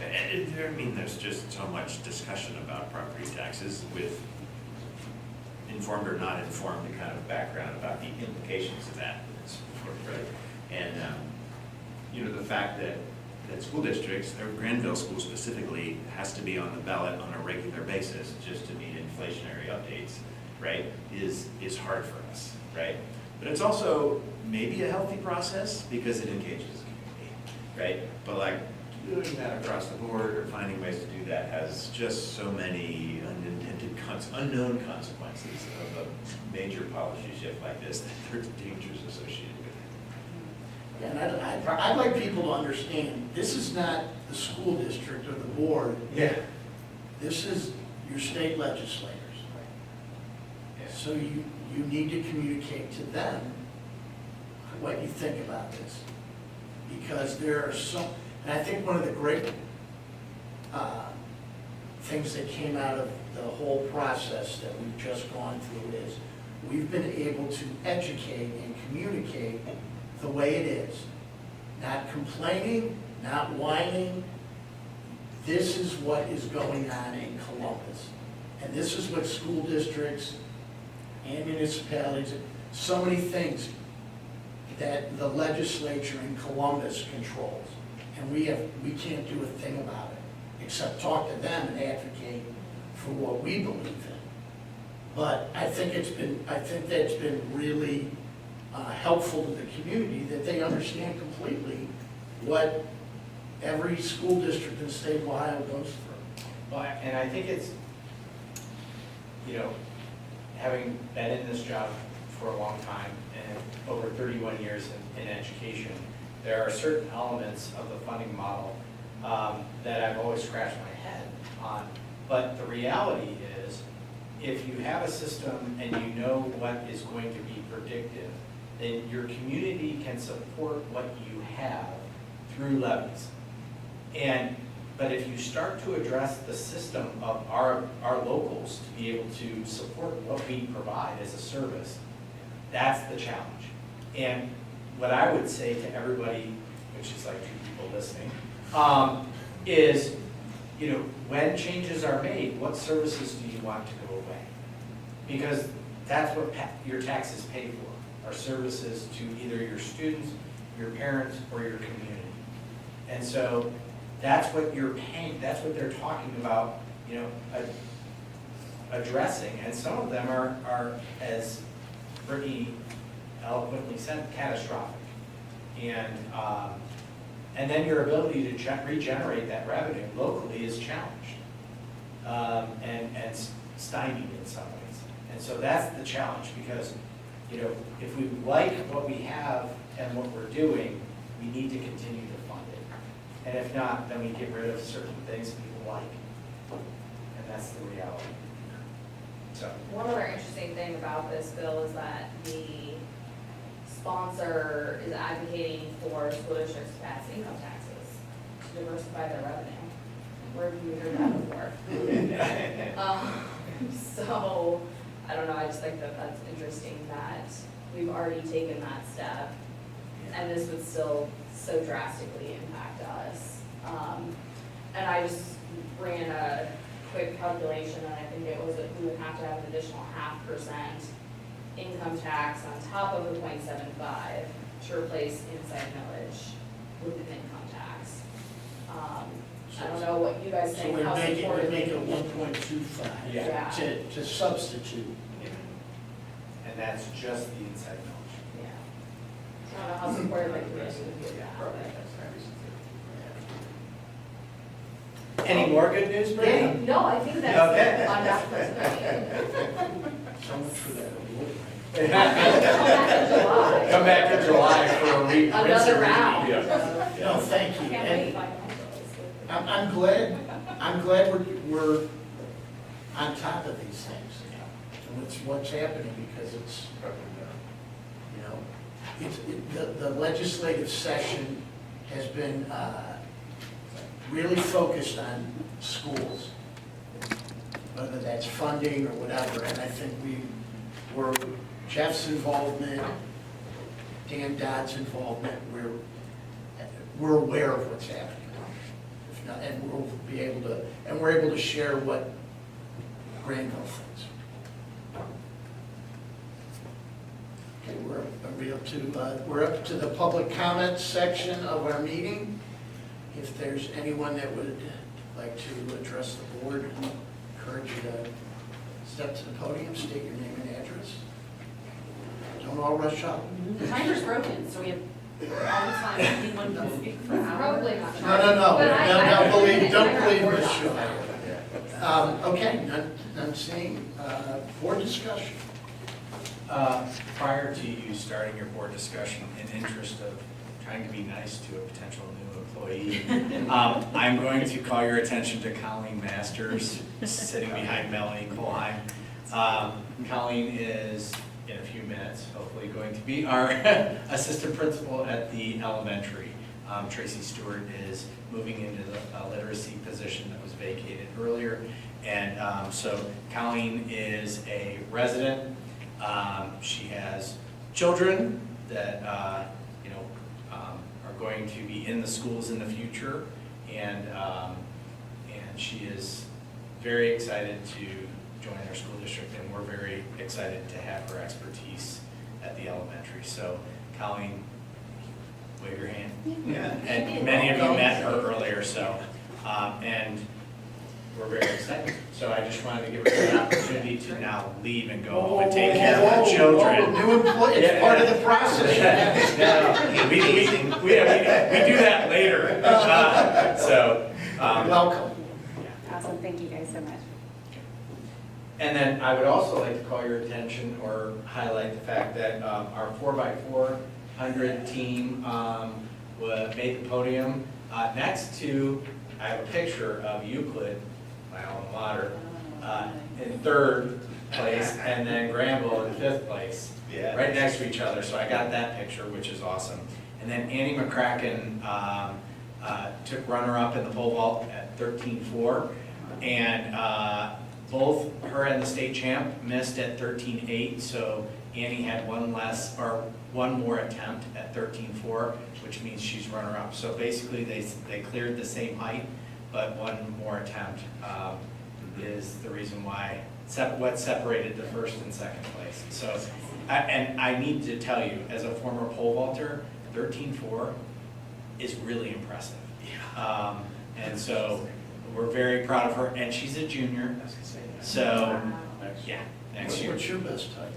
accurate. I mean, there's just so much discussion about property taxes with informed or not informed kind of background about the implications of that. Right? And, you know, the fact that school districts, or Granville School specifically, has to be on the ballot on a regular basis just to meet inflationary updates, right, is hard for us, right? But it's also maybe a healthy process because it engages the community, right? But like doing that across the board or finding ways to do that has just so many unintended, unknown consequences of a major policy shift like this that there's dangers associated with it. And I'd like people to understand, this is not the school district or the board. Yeah. This is your state legislators. Yeah. So you need to communicate to them what you think about this. Because there are some, and I think one of the great things that came out of the whole process that we've just gone through is we've been able to educate and communicate the way it is. Not complaining, not whining. This is what is going on in Columbus. And this is what school districts and municipalities, so many things that the legislature in Columbus controls. And we can't do a thing about it, except talk to them and advocate for what we believe in. But I think that's been really helpful to the community, that they understand completely what every school district in the state of Ohio goes through. Well, and I think it's, you know, having been in this job for a long time and over 31 years in education, there are certain elements of the funding model that I've always scratched my head on. But the reality is, if you have a system and you know what is going to be predictive, then your community can support what you have through levies. But if you start to address the system of our locals to be able to support what we provide as a service, that's the challenge. And what I would say to everybody, which is like 2 people listening, is, you know, when changes are made, what services do you want to go away? Because that's what your taxes pay for, are services to either your students, your parents, or your community. And so that's what you're paying, that's what they're talking about, you know, addressing. And some of them are, as Brittany eloquently said, catastrophic. And then your ability to regenerate that revenue locally is challenged and stymied in some ways. And so that's the challenge, because, you know, if we like what we have and what we're doing, we need to continue to fund it. And if not, then we get rid of certain things people like. And that's the reality. So, One other interesting thing about this bill is that the sponsor is advocating for school districts to pass income taxes to diversify their revenue. Where have you heard that before? So, I don't know, I just think that that's interesting that we've already taken that step, and this would still so drastically impact us. And I just ran a quick calculation, and I think it was that we would have to have an additional 0.5% income tax on top of the 0.75 to replace inside millage with an income tax. I don't know what you guys So think, we how make it, supportive. we make it 1.25 Yeah. to substitute. and that's just the inside knowledge. Yeah. I don't know how supportive the commission would be of that. Any more good news, Brittany? No, I think that's Okay. enough for tonight. So much for that award. Come back in July. Come back in July for a rinse and Another repeat. round. Yeah. No, thank you. Can't And wait. I'm glad we're on top of these things. And what's happening, because it's, you know, the legislative session has been really focused on schools, whether that's funding or whatever, and I think Jeff's involvement, Dan Dodd's involvement, we're aware of what's happening. If not, and we'll be able to, and we're able to share what Granville thinks. Okay, we're up to the public comments section of our meeting. If there's anyone that would like to address the board, I encourage you to step to the podium, state your name and address. Don't all rush up. The timer's broken, so we have all the time, anyone can speak for an hour. Probably not. No, don't believe Ms. Shaw. Okay, none seeing, board discussion. Prior to you starting your board discussion, in interest of trying to be nice to a potential new employee, I'm going to call your attention to Colleen Masters, sitting behind Melanie Colheim. Colleen is, in a few minutes, hopefully going to be our assistant principal at the elementary. Tracy Stewart is moving into the literacy position that was vacated earlier. And so Colleen is a resident. She has children that are going to be in the schools in the future, and she is very excited to join our school district, and we're very excited to have her expertise at the elementary. So, Colleen, wave your hand. Yeah. And many of you met her earlier, so, and we're very excited. So I just wanted to give her the opportunity to now leave and go home and take care of her children. New employee, it's part of the process. We do that later. Welcome. Awesome, thank you guys so much. And then I would also like to call your attention or highlight the fact that our 4x400 team made the podium. Next to, I have a picture of Euclid, my alma mater, in third place, and then Granville in fifth place, Yeah. right next to each other. So I got that picture, which is awesome. And then Annie McCracken took runner-up in the pole vault at 13.4, and both her and the state champ missed at 13.8, so Annie had one more attempt at 13.4, which means she's runner-up. So basically, they cleared the same height, but one more attempt is the reason why, what separated the first and second place. So, and I need to tell you, as a former pole vaulter, 13.4 is really impressive. And so, we're very proud of her, and she's a junior, so, yeah, next year. What's your best type?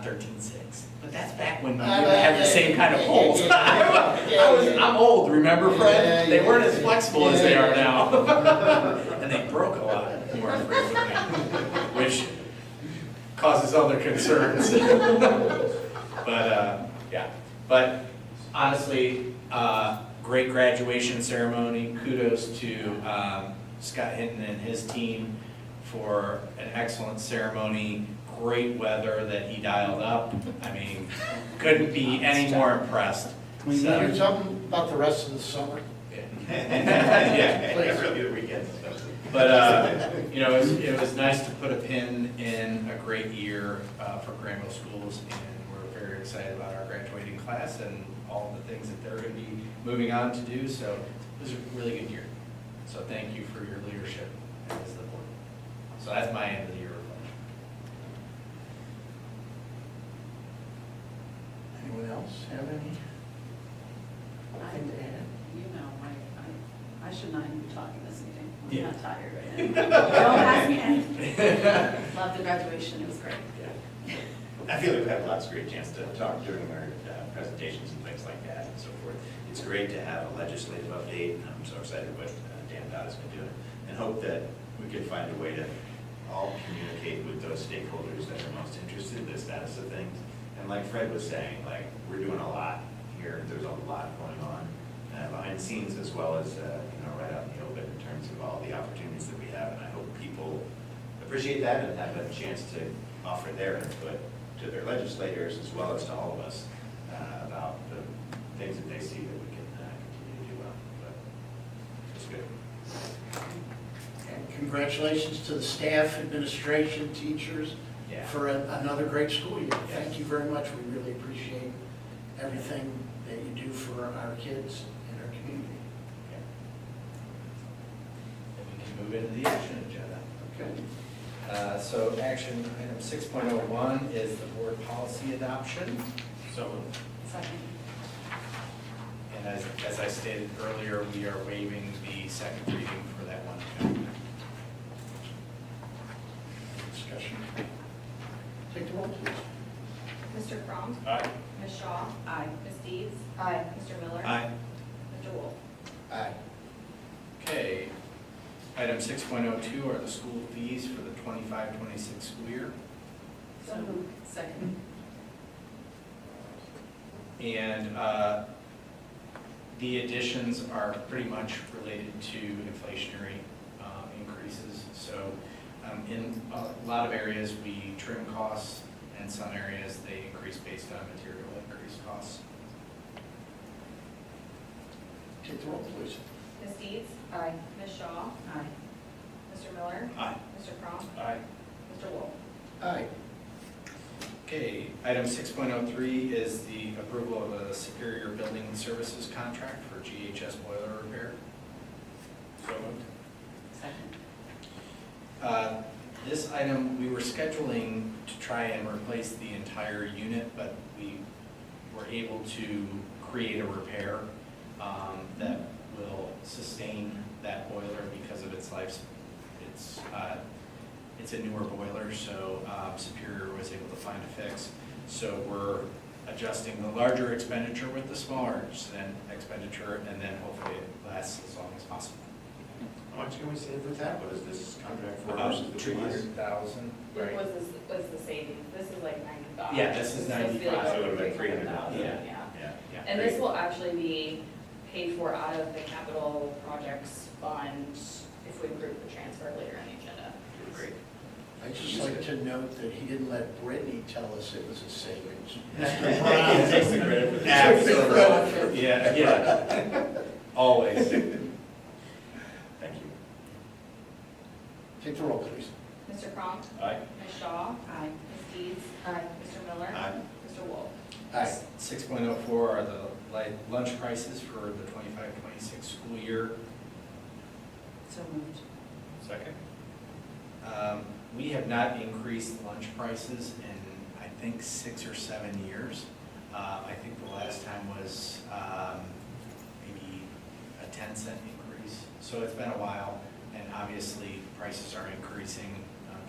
13.6. But that's back when you had the same kind of poles. I'm old, remember, Fred? They weren't as flexible as they are now. And they broke a lot more frequently, which causes other concerns. But, yeah. But honestly, great graduation ceremony. Kudos to Scott Hinton and his team for an excellent ceremony, great weather that he dialed up. I mean, couldn't be any more impressed. Can we So- hear something about the rest of the summer? Yeah. Really the weekends. But, you know, it was nice to put a pin in a great year for Granville schools, and we're very excited about our graduating class and all the things that they're going to be moving on to do, so it was a really good year. So thank you for your leadership as the board. So that's my end of the year reflection. Anyone else have any? Anything to add? You know, I should not even be talking this meeting. I'm Yeah. not tired right now. Don't ask me anything. Love the graduation, it was great. I feel like we've had lots of great chance to talk during our presentations and things like that and so forth. It's great to have a legislative update. I'm so excited what Dan Dodd has been doing, and hope that we can find a way to all communicate with those stakeholders that are most interested in the status of things. And like Fred was saying, like, we're doing a lot here. There's a lot going on behind the scenes as well as, right out in the open in terms of all the opportunities that we have. And I hope people appreciate that and have a chance to offer their input to their legislators as well as to all of us about the things that they see that we can continue to do well. But it's good. And congratulations to the staff, administration, teachers, Yeah. for another great school year. Thank you very much. We really appreciate everything that you do for our kids and our community. Then we can move into the action agenda. Okay. So action item 6.01 is the board policy adoption. So, Second. and as I stated earlier, we are waiving the second reading for that one agenda. Discussion. Take the roll, please. Mr. Crum? Aye. Ms. Shaw? Aye. Ms. Deeds? Aye. Mr. Miller? Aye. Mr. Wolf? Aye. Okay. Item 6.02 are the school fees for the 25-26 school year. So moved. Second. And the additions are pretty much related to inflationary increases. So in a lot of areas, we trim costs, and some areas they increase based on material increase costs. Take the roll, please. Ms. Deeds? Aye. Ms. Shaw? Aye. Mr. Miller? Aye. Mr. Crum? Aye. Mr. Wolf? Aye. Okay, item 6.03 is the approval of a Superior Building Services contract for GHS boiler repair. So moved. Second. This item, we were scheduling to try and replace the entire unit, but we were able to create a repair that will sustain that boiler because of its life. It's a newer boiler, so Superior was able to find a fix. So we're adjusting the larger expenditure with the smaller expenditure, and then hopefully it lasts as long as possible. How much can we save with that? What is this contract for About versus the previous? 200,000, right? Was the savings, this is like 95. Yeah, this is So it's 95. like So it would've been 300,000, 300,000. yeah. Yeah. And this will actually be paid for out of the capital projects fund if we approve the transfer later in the agenda. Great. I'd just like to note that he didn't let Brittany tell us it was a savings. He takes the credit for that. Absolutely. Yeah, always. Thank you. Take the roll, please. Mr. Cronk? Aye. Ms. Shaw? Aye. Ms. Deeds? Aye. Mr. Miller? Aye. Mr. Wolf? Aye. 6.04 are the lunch prices for the 25-26 school year. So moved. Second. We have not increased lunch prices in, I think, 6 or 7 years. I think the last time was maybe a 10-cent increase. So it's been a while, and obviously prices are increasing.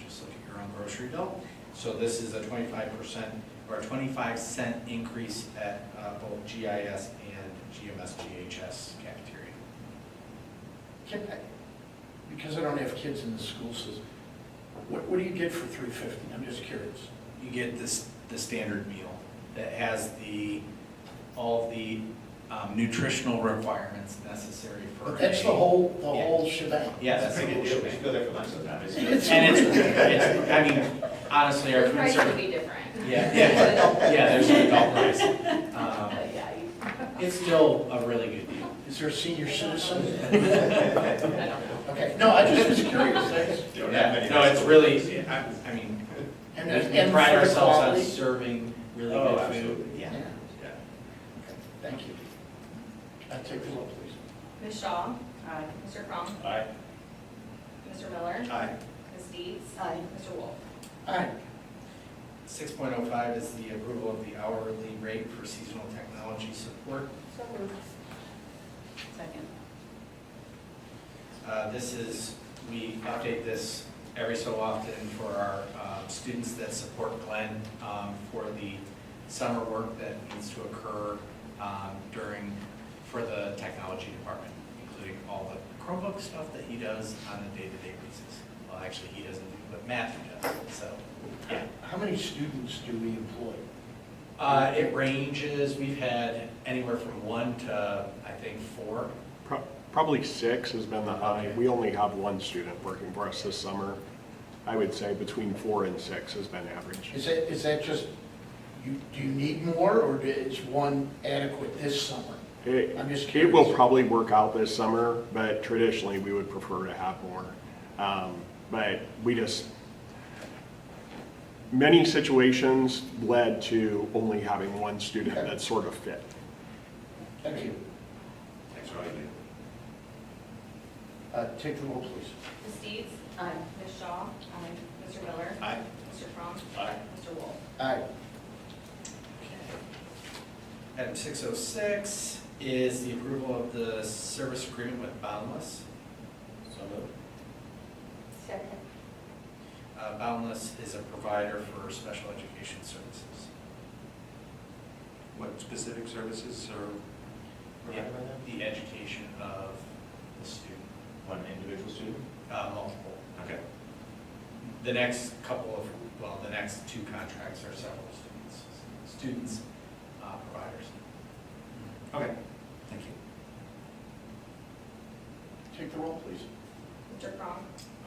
Just look at your own grocery bill. So this is a 25% or a 25-cent increase at both GIS and GMS GHS cafeteria. Because I don't have kids in the school system, what do you get for $3.50? I'm just curious. You get the standard meal that has all the nutritional requirements necessary for. But that's the whole shebang. Yeah, that's the Pretty whole good deal. We shebang. should go there for lunch sometime. And it's, I mean, honestly, our The food price service. would be different. Yeah, there's an adult price. But yeah, It's still a really good deal. Is there a senior citizen? I don't know. Okay, no, I just was curious, thanks. Don't have many No, it's high really, schools. I mean, And we pride for the ourselves on quality? serving really Oh, good food. absolutely, yeah. Yeah. Yeah. Okay, thank you. Take the roll, please. Ms. Shaw? Aye. Mr. Crum? Aye. Mr. Miller? Aye. Ms. Deeds? Aye. Mr. Wolf? Aye. 6.05 is the approval of the hourly rate for seasonal technology support. So moved. Second. This is, we update this every so often for our students that support Glenn for the summer work that needs to occur for the technology department, including all the Chromebook stuff that he does on a day-to-day basis. Well, actually, he doesn't do, but Matthew does, so, yeah. How many students do we employ? It ranges, we've had anywhere from 1 to, I think, 4. Probably 6 has been the high. We only have 1 student working for us this summer. I would say between 4 and 6 has been average. Is that just, do you need more, or is 1 adequate this summer? I'm just It will curious. probably work out this summer, but traditionally we would prefer to have more. But we just, many situations led to only having 1 student that sort of fit. Thank you. Thanks for all you do. Take the roll, please. Ms. Deeds? Aye. Ms. Shaw? Aye. Mr. Miller? Aye. Mr. Crum? Aye. Mr. Wolf? Aye. Item 606 is the approval of the service agreement with Boundless. So moved. Second. Boundless is a provider for special education services. What specific services are provided by them? The education of the student, One individual student? multiple. Okay. The next the next 2 contracts are several students, providers. Okay, thank you. Take the roll, please. Mr. Crum?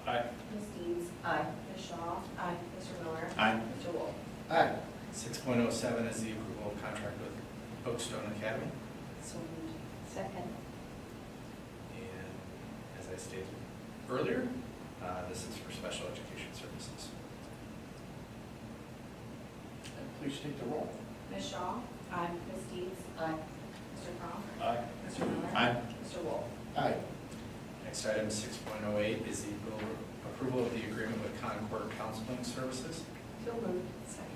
Aye. Ms. Deeds? Aye. Ms. Shaw? Aye. Mr. Miller? Aye. Mr. Wolf? Aye. 6.07 is the approval of contract with Oakstone Academy. So moved. Second. And as I stated earlier, this is for special education services. And please take the roll. Ms. Shaw? Aye. Ms. Deeds? Aye. Mr. Crum? Aye. Mr. Miller? Aye. Mr. Wolf? Aye. Next item, 6.08, is the approval of the agreement with Concord Counseling Services. So moved. Second.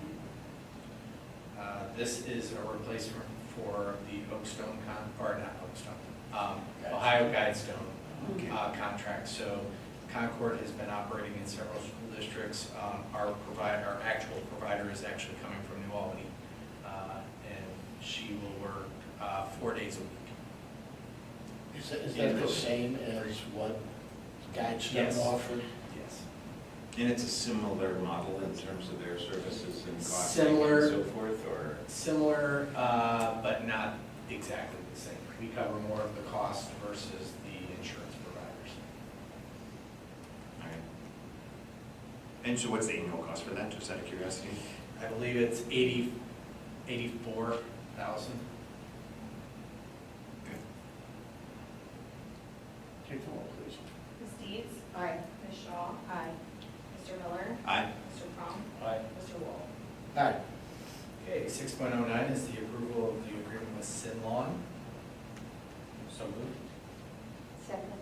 This is a replacement for the Ohio Guidestone contract. So Concord has been operating in several school districts. Our actual provider is actually coming from New Albany, and she will work 4 days a week. Is that the same as what Guidestone Yes. offered? Yes. And it's a similar model in terms of their services and cost Similar. and so forth, or? Similar, but not exactly the same. We cover more of the cost versus the insurance providers. All right. And so what's the annual cost for that, just out of curiosity? I believe it's 84,000. Okay. Take the roll, please. Ms. Deeds? Aye. Ms. Shaw? Aye. Mr. Miller? Aye. Mr. Crum? Aye. Mr. Wolf? Aye. Okay, 6.09 is the approval of the agreement with Sinlon. So moved. Second.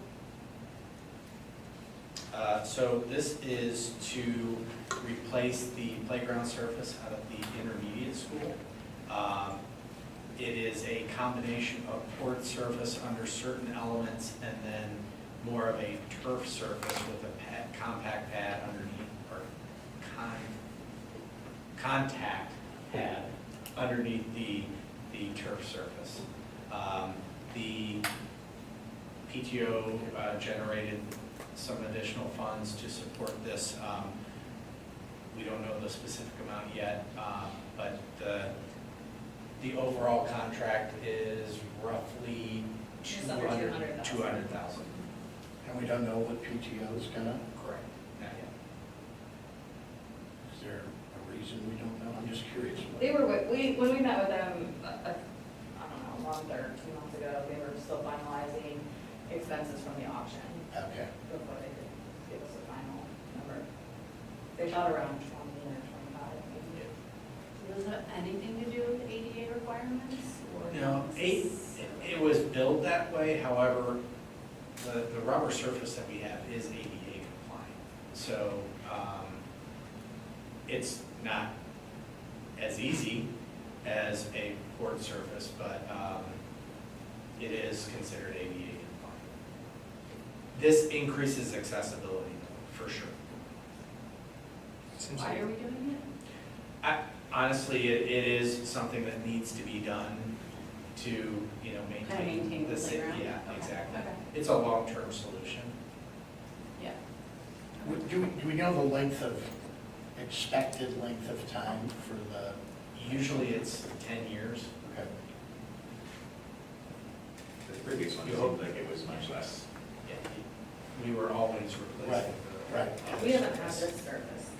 So this is to replace the playground surface out of the intermediate school. It is a combination of poured surface under certain elements and then more of a turf surface with a compact pad underneath, or contact pad underneath the turf surface. The PTO generated some additional funds to support this. We don't know the specific amount yet, but The overall contract is roughly Just under 200,000. 200,000. And we don't know what PTO is gonna, Correct. Not yet. is there a reason we don't know? I'm just curious. They were, when we met with them, I don't know, a month or 2 months ago, they were still finalizing expenses from the auction Okay. before they could give us a final number. They thought around 20 or 25, maybe. Does it have anything to do with ADA requirements or? No, it was built that way, however, the rubber surface that we have is ADA compliant. So, it's not as easy as a poured surface, but, it is considered ADA compliant. This increases accessibility, for sure. Seems Why like- are we doing it? Honestly, it is something that needs to be done to, Kind of maintain the city. playground? Yeah, Okay. exactly. Okay. It's a long-term solution. Yeah. Do we know the length of, expected length of time for the? Usually it's 10 years. Okay. The previous one You seemed hope- like it was much less. Yeah, we were always replacing the. Right. We haven't had this surface.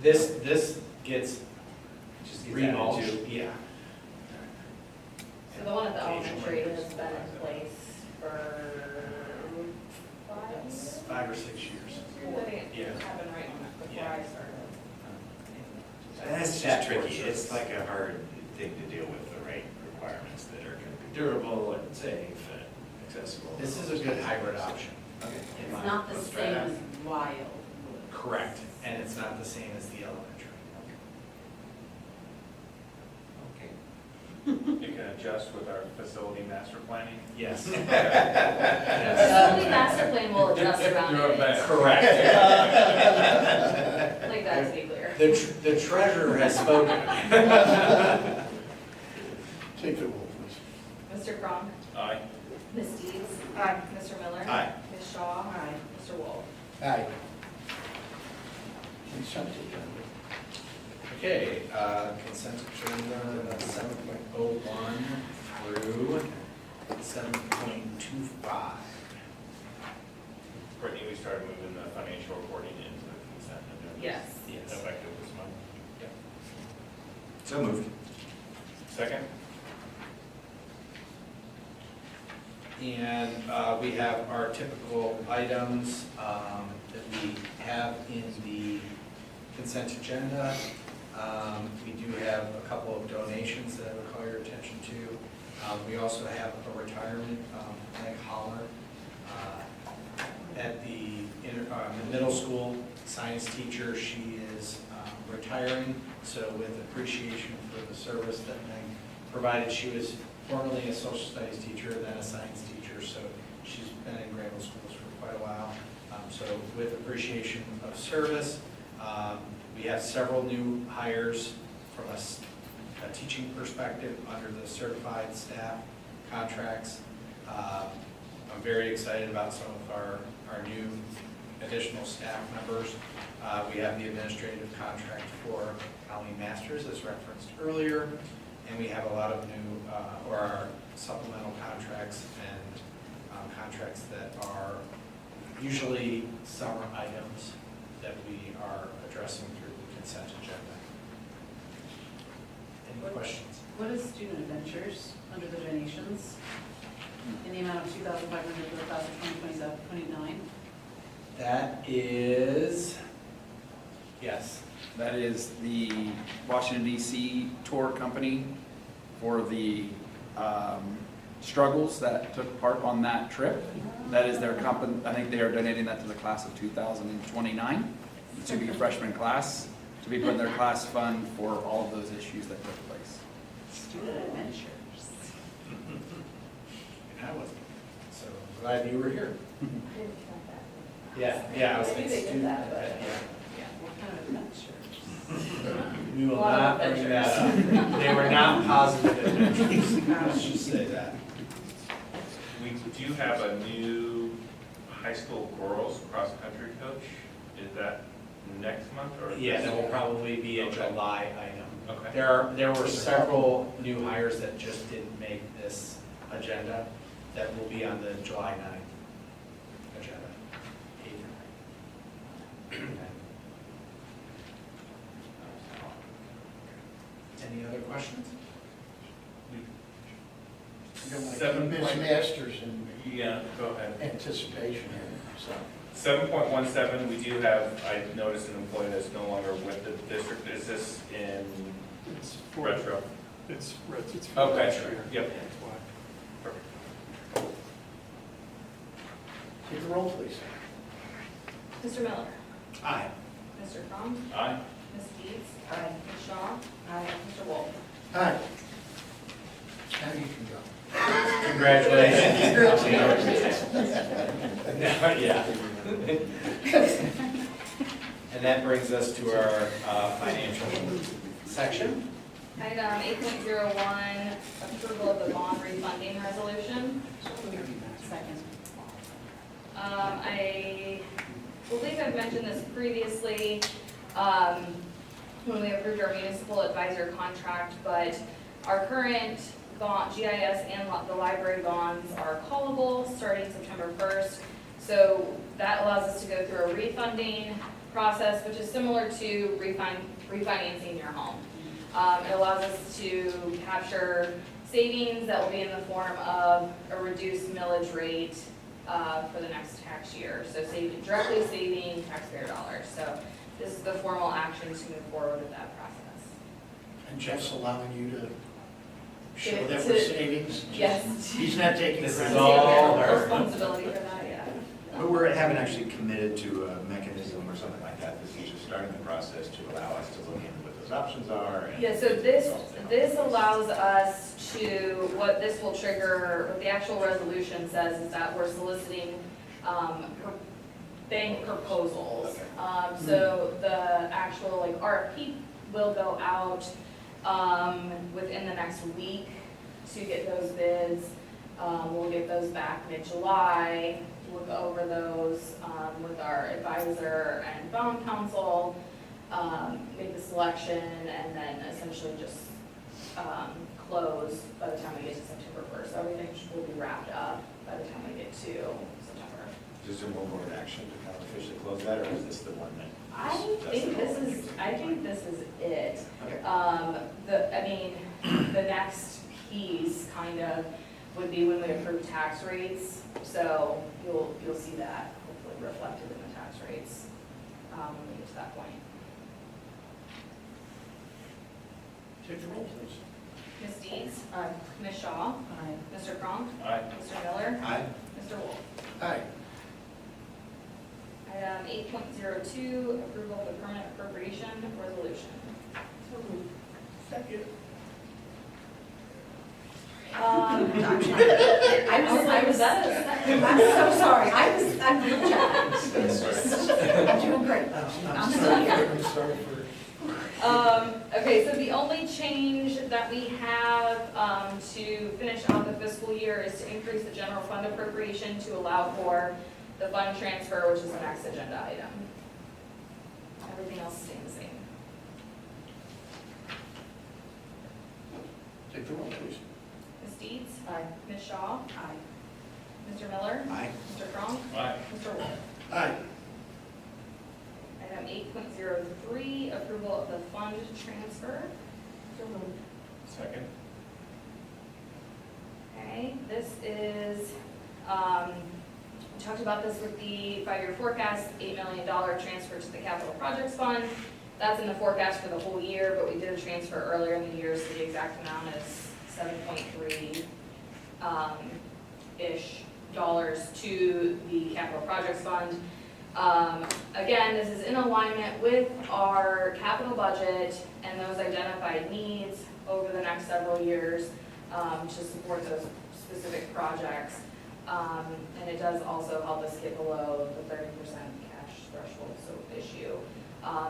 This gets Just gets added remulched, to. yeah. So the one at the Occasionally. elementary has been in place for 5 years? 5 or 6 years. I think Yeah. it happened right before Yeah. I started. That's just tricky. It's like a hard thing to deal with, the right requirements that are going to be durable and safe and accessible. This is a good hybrid option. Okay. It's not the Let's try same that. as Wildwood. Correct, and it's not the same as the elementary. Okay. You can adjust with our facility master planning. Yes. The facility master plan will adjust around You're a it. vet. Correct. Like that to be clear. The treasurer has spoken. Take the roll, please. Mr. Cronk? Aye. Ms. Deeds? Aye. Mr. Miller? Aye. Ms. Shaw? Aye. Mr. Wolf? Aye. Consent agenda. Okay, consent agenda 7.01 through 7.25. Brittany, we started moving the financial reporting into the consent agenda. Yes. Yes. Effective this month. So moved. Second? And we have our typical items that we have in the consent agenda. We do have a couple of donations that I would call your attention to. We also have a retirement, Meg Holler, at the middle school science teacher. She is retiring, so with appreciation for the service that Meg provided, she was formerly a social studies teacher, then a science teacher, so she's been in Greenville schools for quite a while. So with appreciation of service, we have several new hires from a teaching perspective under the certified staff contracts. I'm very excited about some of our new additional staff members. We have the administrative contract for Colleen Masters, as referenced earlier, and we have a lot of new, or our supplemental contracts and contracts that are usually summer items that we are addressing through the consent agenda. Any questions? What is student adventures under the donations in the amount of $2,500 for the class of 2027-29? That is, yes. That is the Washington DC tour company for the struggles that took part on that trip. That is their company. I think they are donating that to the class of 2029, to be freshman class, to be put in their class fund for all of those issues that took place. Student adventures. And I wasn't, so glad you were here. I didn't count that. Yeah, I was I knew thinking they did student, that, but- yeah. What kind of adventures? We will A lot not of bring that up. They were not positive adventures. Let's just say that. We do have a new high school girls cross-country coach. Is that next month or? Yeah, this that will year? probably be a Okay. July item. Okay. There were several new hires that just didn't make this agenda that will be on the July 9th agenda. 8th and 9th. Any other questions? You don't want to 7 keep Ms. point- Masters in Yeah, go ahead. anticipation here, so. 7.17, we do have, I noticed an employee that's no longer with the district. Is this in retro? It's Okay, yep. Perfect. Take the roll, please. Mr. Miller? Aye. Mr. Crum? Aye. Ms. Deeds? Aye. Ms. Shaw? Aye. Mr. Wolf? Aye. Now you can go. Congratulations. Yeah. And that brings us to our financial section. Item 8.01, approval of the bond refunding resolution. Second. I believe I've mentioned this previously, when we approved our municipal advisor contract, but our current bond, GIS and the library bonds are callable starting September 1st. So that allows us to go through a refunding process, which is similar to refinancing your home. It allows us to capture savings that will be in the form of a reduced millage rate for the next tax year. So directly saving taxpayer dollars. So this is the formal action to move forward with that process. And Jeff's allowing you to show To- that to- we're savings? Yes. He's not taking This is credit. all Take her. responsibility for that, yeah. But we haven't actually committed to a mechanism or something like that. This is just starting the process to allow us to look into what those options are. And Yeah, so this allows us to, what this will trigger, what the actual resolution says is that we're soliciting bank proposals. So the actual like RFP will go out within the next week to get those bids. We'll get those back mid-July, look over those with our advisor and bond counsel, make the selection, and then essentially just close by the time we get to September 1st. Everything will be wrapped up by the time we get to September. Just in one more action to kind of officially close that, or is this the one that? I think this is it. Okay. I mean, the next piece kind of would be when we approve tax rates. So you'll see that hopefully reflected in the tax rates when we get to that point. Take the roll, please. Ms. Deeds? Aye. Ms. Shaw? Aye. Mr. Cronk? Aye. Mr. Miller? Aye. Mr. Wolf? Aye. Item 8.02, approval of the permanent appropriation resolution. Second. I was I'm so sorry, I'm really challenged. I'm doing great. I'm still here. I'm sorry for. Okay, so the only change that we have to finish out the fiscal year is to increase the general fund appropriation to allow for the fund transfer, which is the next agenda item. Everything else is staying the same. Take the roll, please. Ms. Deeds? Aye. Ms. Shaw? Aye. Mr. Miller? Aye. Mr. Cronk? Aye. Mr. Wolf? Aye. Item 8.03, approval of the fund transfer. Second. Okay, this is, we talked about this with the 5-year forecast, $8 million transfer to the capital projects fund. That's in the forecast for the whole year, but we did a transfer earlier in the year, so the exact amount is 7.3 ish dollars to the capital projects fund. Again, this is in alignment with our capital budget and those identified needs over the next several years to support those specific projects. And it does also help us get below the 30% cash threshold, so issue.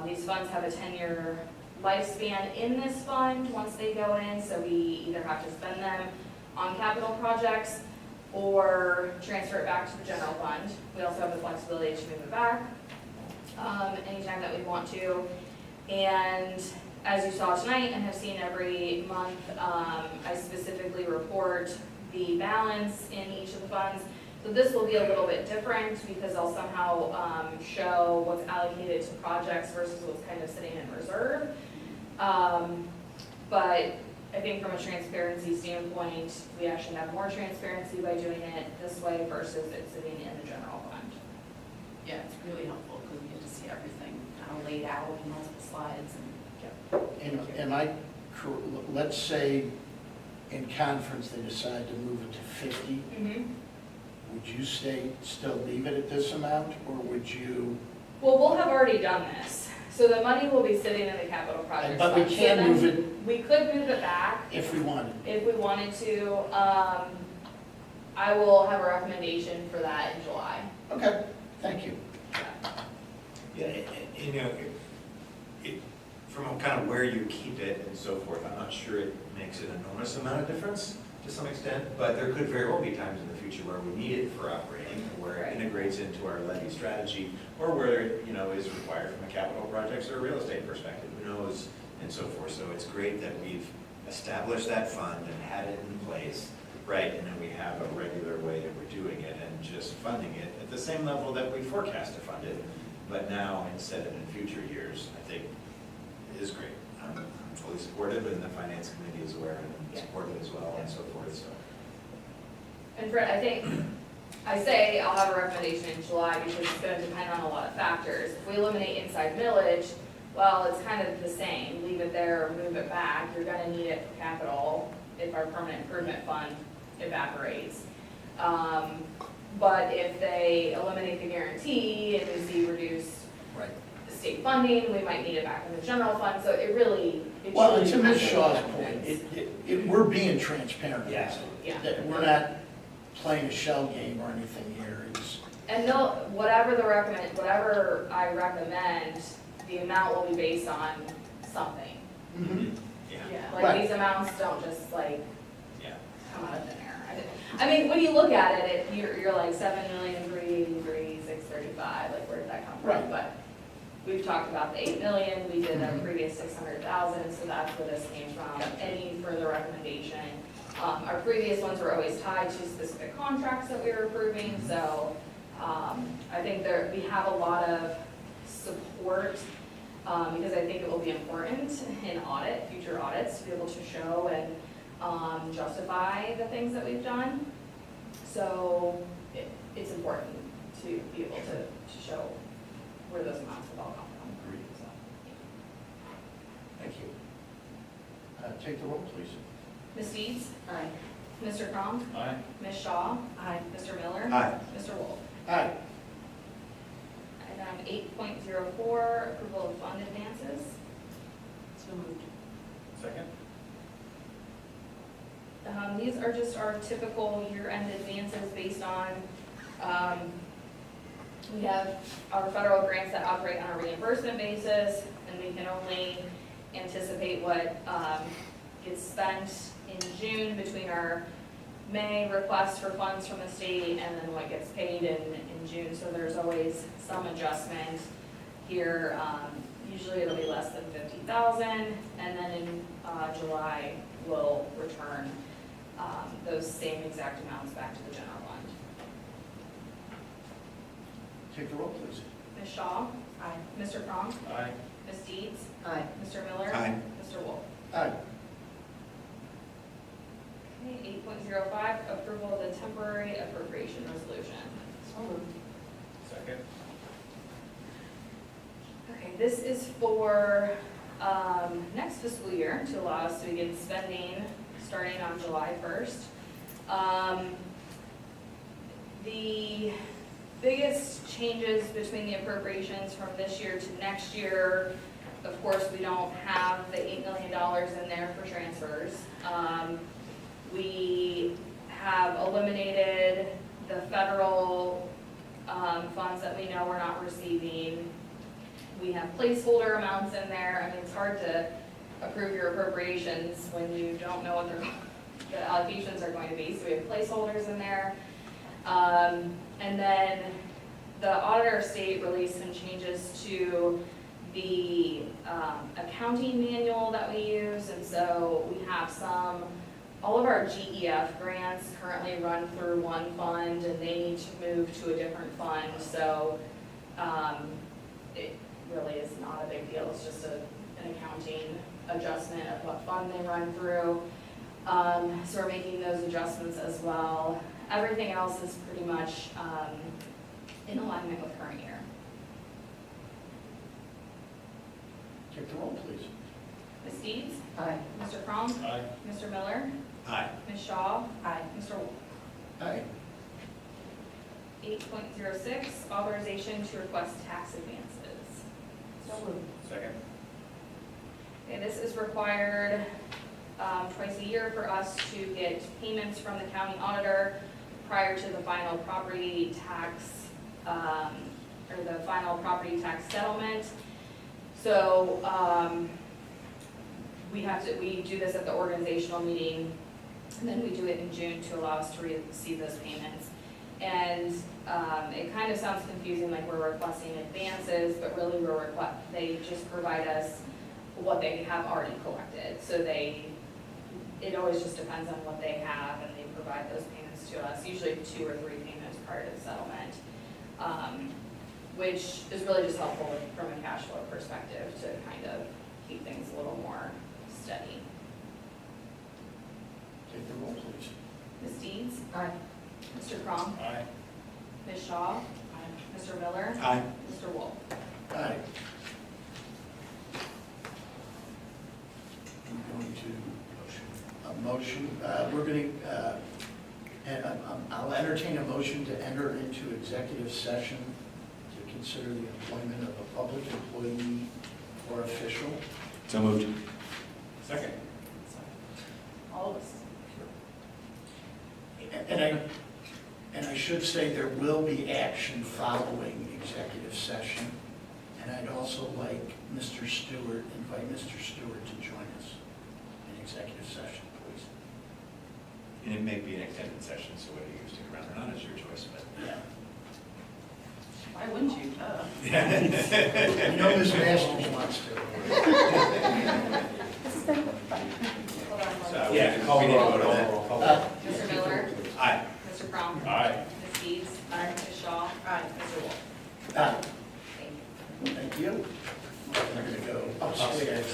These funds have a 10-year lifespan in this fund once they go in, so we either have to spend them on capital projects or transfer it back to the general fund. We also have the flexibility to move it back anytime that we want to. And as you saw tonight and have seen every month, I specifically report the balance in each of the funds. So this will be a little bit different because I'll somehow show what's allocated to projects versus what's kind of sitting in reserve. But I think from a transparency standpoint, we actually have more transparency by doing it this way versus it sitting in the general fund. Yeah, it's really helpful because we get to see everything kind of laid out in multiple slides and. Am I, let's say in conference they decide to move it to 50, would you still leave it at this amount, or would you? Well, we'll have already done this. So the money will be sitting in the capital projects But we fund. So can then move it We could move it back if we wanted. if we wanted to. I will have a recommendation for that in July. Okay, thank you. Yeah, you know, from kind of where you keep it and so forth, I'm not sure it makes an enormous amount of difference to some extent, but there could very well be times in the future where we need it for operating, or where it integrates into our levy strategy, or where it, you know, is required from a capital projects or a real estate perspective, who knows, and so forth. So it's great that we've established that fund and had it in place, right, and then we have a regular way that we're doing it and just funding it at the same level that we forecast to fund it, but now instead of in future years, I think is great. I'm fully supportive, and the finance committee is aware and supportive as well, and so forth, so. And Fred, I think, I say I'll have a recommendation in July because it's gonna depend on a lot of factors. If we eliminate inside millage, well, it's kind of the same, leave it there or move it back, you're gonna need it for capital if our permanent improvement fund evaporates. But if they eliminate the guarantee and we see reduced Right. state funding, we might need it back in the general fund, so it really. Well, truly and to Ms. depends on Shaw's what point, happens. we're being transparent. Yeah. Yeah. That we're not playing a shell game or anything here. It's, And whatever I recommend, the amount will be based on something. Yeah. Like, Right. these amounts don't just like Yeah. come out of thin air. I mean, when you look at it, you're like 7,383,635, like where did that come from? Right. But we've talked about the 8 million, we did a previous 600,000, so that's where this came from. Any further recommendation? Our previous ones were always tied to specific contracts that we were approving, so I think we have a lot of support, because I think it will be important in future audits, to be able to show and justify the things that we've done. So it's important to be able to show where those amounts have all come from. So. thank you. Take the roll, please. Ms. Deeds? Aye. Mr. Cronk? Aye. Ms. Shaw? Aye. Mr. Miller? Aye. Mr. Wolf? Aye. Item 8.04, approval of fund advances. So moved. Second? These are just our typical year-end advances based on, we have our federal grants that operate on a reimbursement basis, and we can only anticipate what gets spent in June between our May request for funds from the state and then what gets paid in June. So there's always some adjustment here. Usually it'll be less than 50,000, and then in July we'll return those same exact amounts back to the general fund. Take the roll, please. Ms. Shaw? Aye. Mr. Cronk? Aye. Ms. Deeds? Aye. Mr. Miller? Aye. Mr. Wolf? Aye. Okay, 8.05, approval of the temporary appropriation resolution. So moved. Second? Okay, this is for next fiscal year to allow us to begin spending starting on July 1st. The biggest changes between the appropriations from this year to next year, of course, we don't have the $8 million in there for transfers. We have eliminated the federal funds that we know we're not receiving. We have placeholder amounts in there. I mean, it's hard to approve your appropriations when you don't know what the allocations are going to be. So we have placeholders in there. And then the auditor of state released some changes to the accounting manual that we use, and so we have all of our GEF grants currently run through one fund, and they need to move to a different fund, so it really is not a big deal, it's just an accounting adjustment of what fund they run through. So we're making those adjustments as well. Everything else is pretty much in alignment with current year. Take the roll, please. Ms. Deeds? Aye. Mr. Crum? Aye. Mr. Miller? Aye. Ms. Shaw? Aye. Mr. Wolf? Aye. 8.06, authorization to request tax advances. So moved. Second. Okay, this is required twice a year for us to get payments from the county auditor prior to the final property tax, or the final property tax settlement. So we do this at the organizational meeting, and then we do it in June to allow us to receive those payments. And it kind of sounds confusing, like we're requesting advances, but really they just provide us what they have already collected. So it always just depends on what they have, and they provide those payments to us, usually 2 or 3 payments prior to the settlement, which is really just helpful from a cash flow perspective to kind of keep things a little more steady. Take the roll, please. Ms. Deeds? Aye. Mr. Crum? Aye. Ms. Shaw? Mr. Miller? Aye. Mr. Wolf? Aye. I'm going to, a motion, we're going to, and I'll entertain a motion to enter into executive session to consider the employment of a public employee or official. So moved. Second. All of us. And I should say there will be action following executive session. And I'd also like Mr. Stewart, invite Mr. Stewart to join us in executive session, please. And it may be an extended session, so whether you stick around or not is your choice, but. Yeah. Why wouldn't you? You know Ms. Masters wants to. Hold on. So, Yeah, call the roll. Mr. Miller? Aye. Mr. Crum? Aye. Ms. Deeds? Ms. Shaw? Mr. Wolf? Aye. Thank you. Thank you. I'm going to go upstairs.